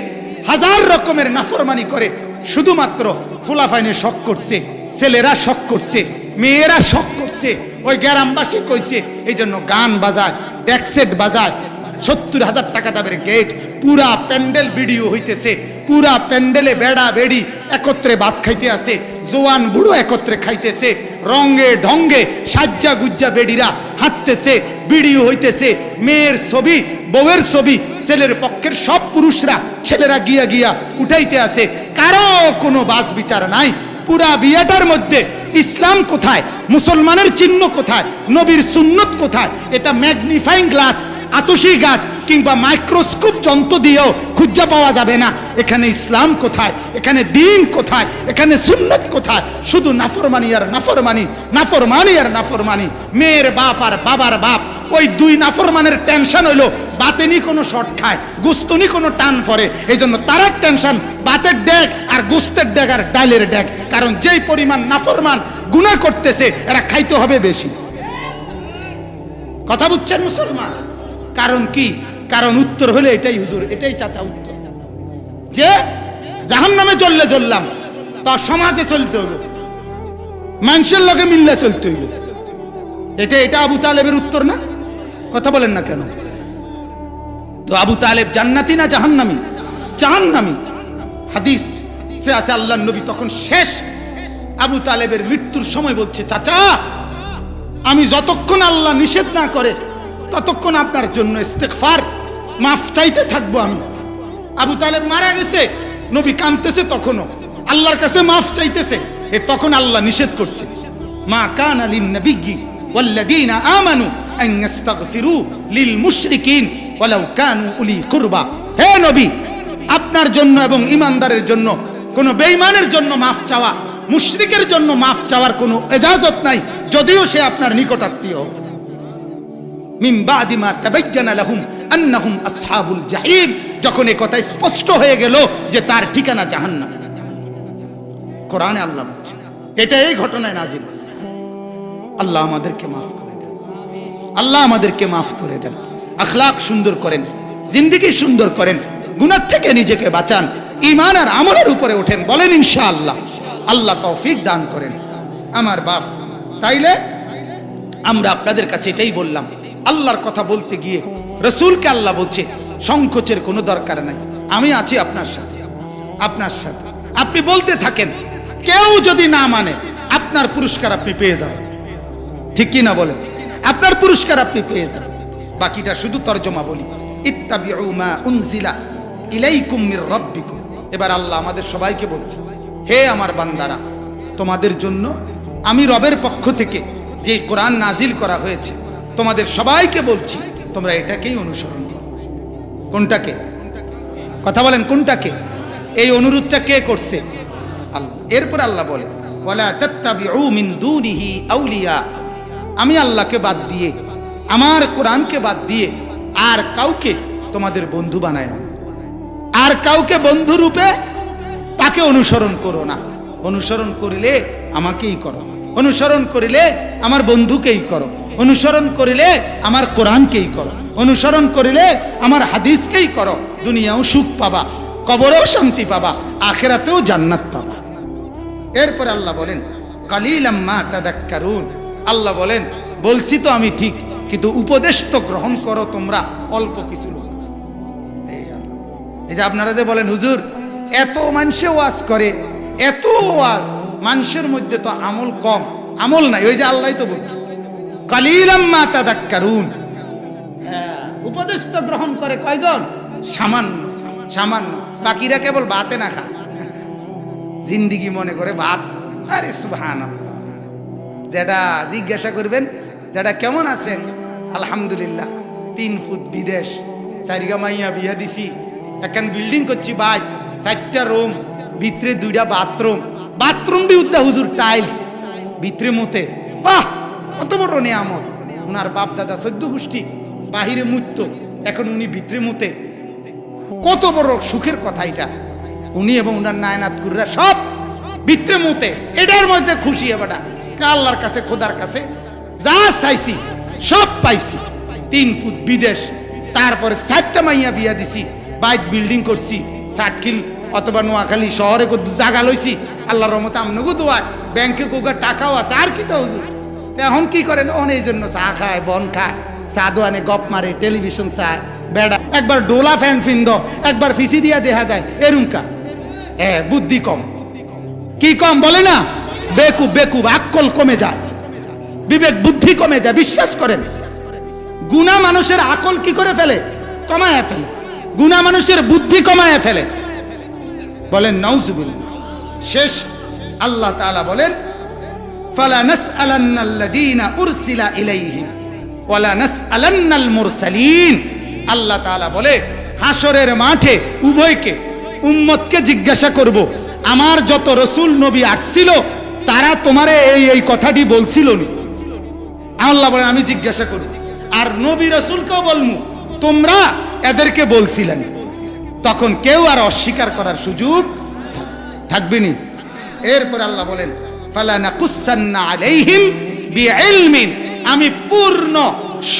হাজার রকমের নাফরমানি করে, শুধুমাত্র ফুলাফাইনে শখ করছে, ছেলেরা শখ করছে, মেয়েরা শখ করছে। ওই গ্রামবাসী কইছে, এই জন্য গান বাজায়, ট্যাক্সেট বাজায়, 70,000 টাকা দামের গেট, পুরা প্যান্ডেল ভিডিও হইতেছে, পুরা প্যান্ডেলে বেড়া বেড়ি একত্রে ভাত খাইতে আছে, জোয়ান বুড়ো একত্রে খাইতেছে, রঙে ঢঙ্গে সাজ্জা গুজ্জা বেড়িরা হাঁটতেছে, ভিডিও হইতেছে, মেয়ের ছবি, বউয়ের ছবি, ছেলের পক্ষের সব পুরুষরা ছেলেরা গিয়া গিয়া উঠাইতে আছে, কারো কোনো বাস বিচার নাই। পুরা বিয়াটার মধ্যে ইসলাম কোথায়, মুসলমানের চিহ্ন কোথায়, নবীর সুন্নত কোথায়, এটা ম্যাগনিফাইং গ্লাস, আতশী গাছ কিংবা মাইক্রোস্কোপ যন্ত্র দিয়েও খুঁজে পাওয়া যাবে না। এখানে ইসলাম কোথায়, এখানে দ্বীন কোথায়, এখানে সুন্নত কোথায়? শুধু নাফরমানি আর নাফরমানি, নাফরমানি আর নাফরমানি। মেয়ের বাপ আর বাবার বাপ, ওই দুই নাফরমানের টেনশন হইলো বাতেনি কোনো শর্ট খায়, গুস্তনি কোনো টান পরে, এই জন্য তার টেনশন বাতের ডেক আর গুস্তের ডেক আর ডালের ডেক। কারণ যেই পরিমাণ নাফরমান গুনাহ করতেছে, এরা খাইতে হবে বেশি। কথা বুঝছেন মুসলমান? কারণ কি? কারণ উত্তর হলে এটাই হুজুর, এটাই চাচা উত্তর, যে জাহান্নামে জ্বললে জ্বললাম, তা সমাজে চলতে হলো, মানুষের লগে মিললে চলতে হইল। এটা আবু তালেবের উত্তর না? কথা বলেন না কেন? তো আবু তালেব জান্নাতি না জাহান্নামী? জাহান্নামী। হাদিস সে আছে, আল্লাহর নবী তখন শেষ আবু তালেবের মৃত্যুর সময় বলছে, চাচা আমি যতক্ষণ আল্লাহ নিষেধ না করে ততক্ষণ আপনার জন্য ইস্তেগফার, মাফ চাইতে থাকবো আমি। আবু তালেব মারা গেছে, নবী কাঁদতেছে, তখনও আল্লাহর কাছে মাফ চাইতেছে। তখন আল্লাহ নিষেধ করছে, মা কানা লিন নবিয়্যি ওয়াল্লাযীনা আমানু আন ইস্তাগফিরু লিল মুশরিকিন ওয়ালাউ কানু উলি কুরবা। হে নবী, আপনার জন্য এবং ঈমানদারের জন্য, কোন বেঈমানের জন্য মাফ চাওয়া, মুশরিকের জন্য মাফ চাওয়ার কোনো ইজাজত নাই, যদিও সে আপনার নিকটাত্মীয়। মিন বাদি মা তাবায়্যানা লাহুম আন্নাহুম আসহাবুল জাহিম। যখন এই কথা স্পষ্ট হয়ে গেল যে তার ঠিকানা জাহান্নাম, কোরআনে আল্লাহ বলছে, এটা এই ঘটনায় নাজিল। আল্লাহ আমাদেরকে মাফ করে দেন, আল্লাহ আমাদেরকে মাফ করে দেন, আখলাক সুন্দর করেন, জিন্দেগি সুন্দর করেন, গুনাহ থেকে নিজেকে বাঁচান, ঈমান আর আমলের উপরে ওঠেন। বলেন ইনশাআল্লাহ। আল্লাহ তৌফিক দান করেন। আমার বাপ, তাইলে আমরা আপনাদের কাছে এটাই বললাম, আল্লাহর কথা বলতে গিয়ে রাসূলকে আল্লাহ বলছে সংকোচের কোনো দরকার নাই, আমি আছি আপনার সাথে, আপনার সাথে। আপনি বলতে থাকেন, কেউ যদি না মানে আপনার পুরস্কার আপনি পেয়ে যাবেন। ঠিক কি না বলেন? আপনার পুরস্কার আপনি পেয়ে যাবেন। বাকিটা শুধু তরজমা বলি, ইত্তাবিউ মা উনজিলা ইলাইকুম মির রাব্বিকুম। এবার আল্লাহ আমাদের সবাইকে বলছে, হে আমার বান্দারা, তোমাদের জন্য আমি রবের পক্ষ থেকে যে কোরআন নাজিল করা হয়েছে তোমাদের সবাইকে বলছি তোমরা এটাকেই অনুসরণ করো। কোনটাকে? কথা বলেন, কোনটাকে? এই অনুরোধটা কে করছে? আল্লাহ। এরপর আল্লাহ বলে ওয়ালা তাত্তাবিউ মিন দুনিহি আউলিয়া, আমি আল্লাহকে বাদ দিয়ে, আমার কোরআনকে বাদ দিয়ে আর কাউকে তোমাদের বন্ধু বানায় না, আর কাউকে বন্ধু রূপে তাকে অনুসরণ করো না। অনুসরণ করিলে আমাকেই করো, অনুসরণ করিলে আমার বন্ধুকেই করো, অনুসরণ করিলে আমার কোরআনকেই করো, অনুসরণ করিলে আমার হাদিসকেই করো। দুনিয়াও সুখ পাবা, কবরেও শান্তি পাবা, আখিরাতেও জান্নাত পাবা। এরপরে আল্লাহ বলেন কালিলাম মা তাদাক্কারুন, আল্লাহ বলেন বলছি তো আমি ঠিক, কিন্তু উপদেশ তো গ্রহণ করো তোমরা অল্প কিছু লোক। এই যে আপনারা যে বলেন হুজুর এত মানুষে ওয়াজ করে, এত ওয়াজ, মানুষের মধ্যে তো আমল কম, আমল নাই। ওই যে আল্লাহ তো বলছে কালিলাম মা তাদাক্কারুন, উপদেশ তো গ্রহণ করে কয়জন? সামান্য, সামান্য। বাকিরা কেবল ভাতে না খায়, জিন্দিগি মনে করে ভাত। আরে সুবহানাল্লাহ, যেটা জিজ্ঞাসা করবেন যেটা কেমন আছেন, আলহামদুলিল্লাহ, 3 ফুট বিদেশ, 4 মাইয়া বিয়া দিছি, এখন বিল্ডিং করছি ভাই, 4টা রুম, ভিতরে 2টা বাথরুম, বাথরুম দি উদ্দা হুজুর টাইলস, ভিতরে মতে, বাহ কত বড় নিয়ামত। উনার বাপ দাদা 14 গোষ্ঠী বাহিরে মুত্ত, এখন উনি ভিতরে মতে, কত বড় সুখের কথা এটা। উনি এবং উনার নায়নাতকুররা সব ভিতরে মতে, এটার মধ্যে খুশি। এবারটা আল্লাহর কাছে, খোদার কাছে যা চাইছি সব পাইছি। 3 ফুট বিদেশ, তারপরে 4টা মাইয়া বিয়া দিছি, বাইক বিল্ডিং করছি, সার্কিল অথবা নোয়াখালী শহরে জায়গা লইছি। আল্লাহর রহমতে আমনগো দোয়া, ব্যাংকে কোগা টাকাও আছে, আর কি তো হুজুর। এখন কি করেন? এই জন্য চা খায়, বন খায়, চা দোয়ানে গপ মারে, টেলিভিশন চায়, বেড়া একবার ডোলা ফ্যান ফিন্দ, একবার ফিসি দিয়া দেখা যায়, এরুমকা। বুদ্ধি কম, কি কম বলে না, বেকুব, বেকুব, আকল কমে যায়, বিবেক বুদ্ধি কমে যায়। বিশ্বাস করেন, গুনাহ মানুষের আকল কি করে ফেলে? কমায় ফেলে। গুনাহ মানুষের বুদ্ধি কমায় ফেলে। বলেন নাউজুবিল্লাহ। শেষ আল্লাহ তাআলা বলেন ফালা নাসআলান্নাল্লাযীনা উরসিলা ইলাইহিম ওয়ালা নাসআলান্নাল মুরসালিন। আল্লাহ তাআলা বলে হাসরের মাঠে উভয়কে, উম্মতকে জিজ্ঞাসা করব, আমার যত রাসূল নবী আসছিল তারা তোমারে এই কথাটি বলছিল নি? আল্লাহ বলেন আমি জিজ্ঞাসা করি, আর নবী রাসূলকেও বলমু তোমরা এদেরকে বলছিলেন। তখন কেউ আর অস্বীকার করার সুযোগ থাকবে না। এরপর আল্লাহ বলেন ফালা নাকুসান্না আলাইহিম বিইলমিন, আমি পূর্ণ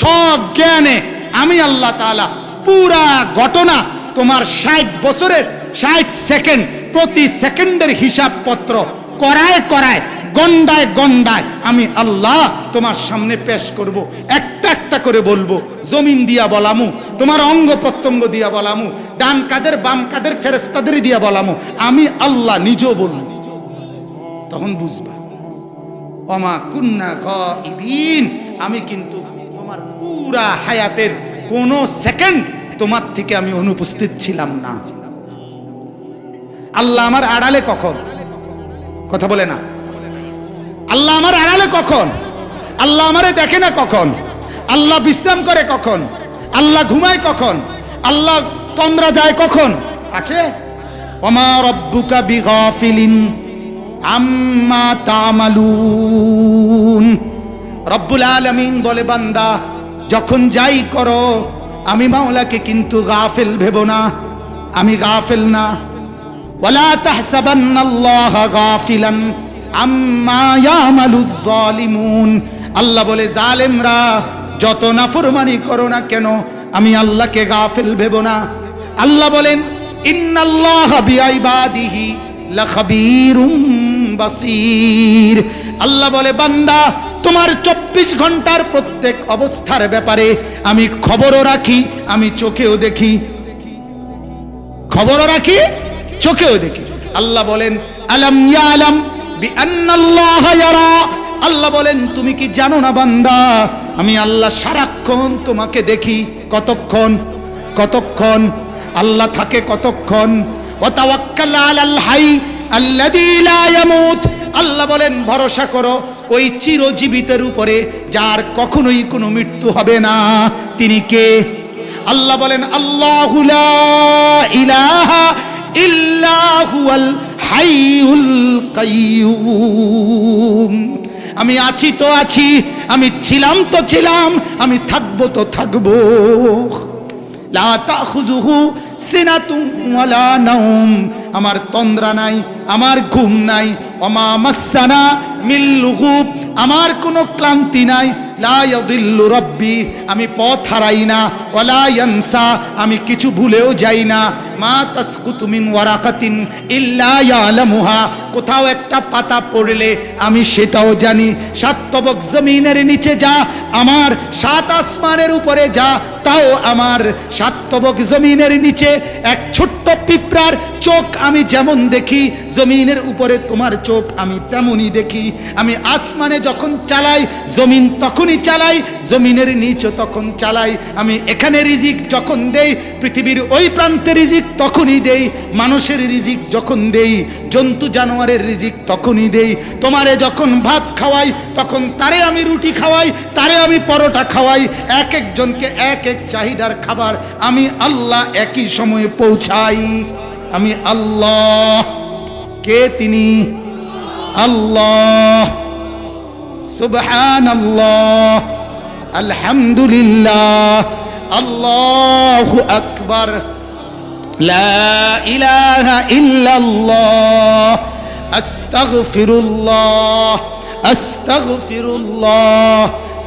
সজ্ঞানে, আমি আল্লাহ তাআলা পুরা ঘটনা তোমার 60 বছরের 60 সেকেন্ড, প্রতি সেকেন্ডের হিসাবপত্র করায় করায়, গন্ডায় গন্ডায় আমি আল্লাহ তোমার সামনে পেশ করব। একটা একটা করে বলবো, জমিন দিয়া বলামু, তোমার অঙ্গ প্রত্যঙ্গ দিয়া বলামু, ডান কাদের বাম কাদের ফেরেশতাদের দিয়া বলামু, আমি আল্লাহ নিজেও বলবো। তখন বুঝবা ওমা কুন্না গাইবিন, আমি কিন্তু তোমার পুরা হায়াতের কোন সেকেন্ড তোমার থেকে আমি অনুপস্থিত ছিলাম না। আল্লাহ আমার আড়ালে কখন? কথা বলে না। আল্লাহ আমার আড়ালে কখন? আল্লাহ আমারে দেখে না কখন? আল্লাহ বিশ্রাম করে কখন? আল্লাহ ঘুমায় কখন? আল্লাহ তন্দ্রা যায় কখন? আছে? ওমা রব্বুকা বিগাফিলিন আম্মা তামালুন। রব্বুল আলামিন বলে বান্দা যখন যাই করো, আমি মাওলাকে কিন্তু গাফিল ভেবো না, আমি গাফিল না। ওয়ালা তাহসাবান্নাল্লাহা গাফিলান আম্মা ইয়ামালুজ জালিমুন। আল্লাহ বলে জালেমরা যত নাফরমানি করো না কেন, আমি আল্লাহকে গাফিল ভেবো না। আল্লাহ বলেন ইন্নাল্লাহা বিইবাদিহি লাখাবীরুম বাসীর। আল্লাহ বলে বান্দা তোমার 24 ঘন্টার প্রত্যেক অবস্থার ব্যাপারে আমি খবরও রাখি, আমি চোখেও দেখি, খবরও রাখি, চোখেও দেখি। আল্লাহ বলেন আলাম ইয়ালাম বিআন্নাল্লাহা ইয়ারা। আল্লাহ বলেন তুমি কি জানো না বান্দা, আমি আল্লাহ সারাক্ষণ তোমাকে দেখি। কতক্ষণ? কতক্ষণ? আল্লাহ থাকে কতক্ষণ? ওয়া তাওয়াক্কাল আলাল হাই আল্লাযী লা ইয়ামুত। আল্লাহ বলেন ভরসা করো ওই চিরজীবিতের উপরে যার কখনোই কোনো মৃত্যু হবে না। তিনি কে? আল্লাহ বলেন আল্লাহু লা ইলাহা ইল্লা হুয়াল হাইয়ুল কাইয়্যুম। আমি আছি তো আছি, আমি ছিলাম তো ছিলাম, আমি থাকবো তো থাকবো। লা তাখুযুহু সিনাতুন ওয়ালা নাওম, আমার তন্দ্রা নাই, আমার ঘুম নাই। ওমা মাসসানা মিন লুগুব, আমার কোনো ক্লান্তি নাই। লা ইয়াদিল্লু রাব্বি, আমি পথ হারাই না। ওয়ালা ইয়ানসা, আমি কিছু ভুলেও যাই না। মা তাসকুতু মিন ওয়ারাকাতিন ইল্লা ইয়ালামুহা, কোথাও একটা পাতা পড়লে আমি সেটাও জানি। সাত তবক জমিনের নিচে যা আমার, সাত আসমানের উপরে যা তাও আমার। সাত তবক জমিনের নিচে এক ছোট্ট পিঁপড়ার চোখ আমি যেমন দেখি, জমিনের উপরে তোমার চোখ আমি তেমনই দেখি। আমি আসমানে যখন চালাই জমিন তখনই চালাই, জমিনের নিচে তখন চালাই। আমি এখানে রিজিক যখন দেই, পৃথিবীর ওই প্রান্তে রিজিক তখনই দেই। মানুষের রিজিক যখন দেই, জন্তু জানোয়ারের রিজিক তখনই দেই। তোমারে যখন ভাত খাওয়াই তখন তারে আমি রুটি খাওয়াই, তারে আমি পরোটা খাওয়াই। এক একজনকে এক এক চাহিদার খাবার আমি আল্লাহ একই সময়ে পৌঁছাই। আমি আল্লাহ। কে তিনি? আল্লাহ। সুবহানাল্লাহ, আলহামদুলিল্লাহ, আল্লাহু আকবার, লা ইলাহা ইল্লাল্লাহ, আস্তাগফিরুল্লাহ, আস্তাগফিরুল্লাহ,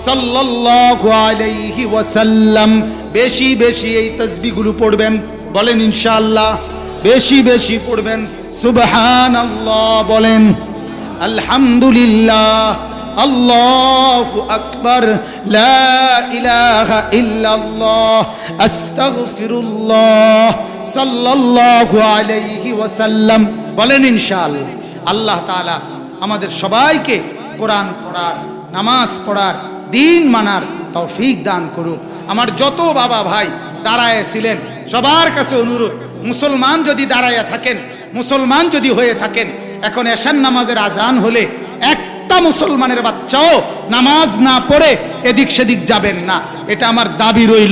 সাল্লাল্লাহু আলাইহি ওয়াসাল্লাম। বেশি বেশি এই তাসবিহগুলো পড়বেন, বলেন ইনশাআল্লাহ। বেশি বেশি পড়বেন। সুবহানাল্লাহ বলেন, আলহামদুলিল্লাহ, আল্লাহু আকবার, লা ইলাহা ইল্লাল্লাহ, আস্তাগফিরুল্লাহ, সাল্লাল্লাহু আলাইহি ওয়াসাল্লাম বলেন ইনশাআল্লাহ। আল্লাহ তাআলা আমাদের সবাইকে কোরআন পড়ার, নামাজ পড়ার, দিন মানার তৌফিক দান করুক। আমার যত বাবা ভাই দাঁড়ায় ছিলেন সবার কাছে অনুরোধ, মুসলমান যদি দাঁড়ায় থাকেন, মুসলমান যদি হয়ে থাকেন, এখন এশার নামাজের আজান হলে একটা মুসলমানের বাচ্চাও নামাজ না পড়ে এদিক সেদিক যাবেন না, এটা আমার দাবি রইল।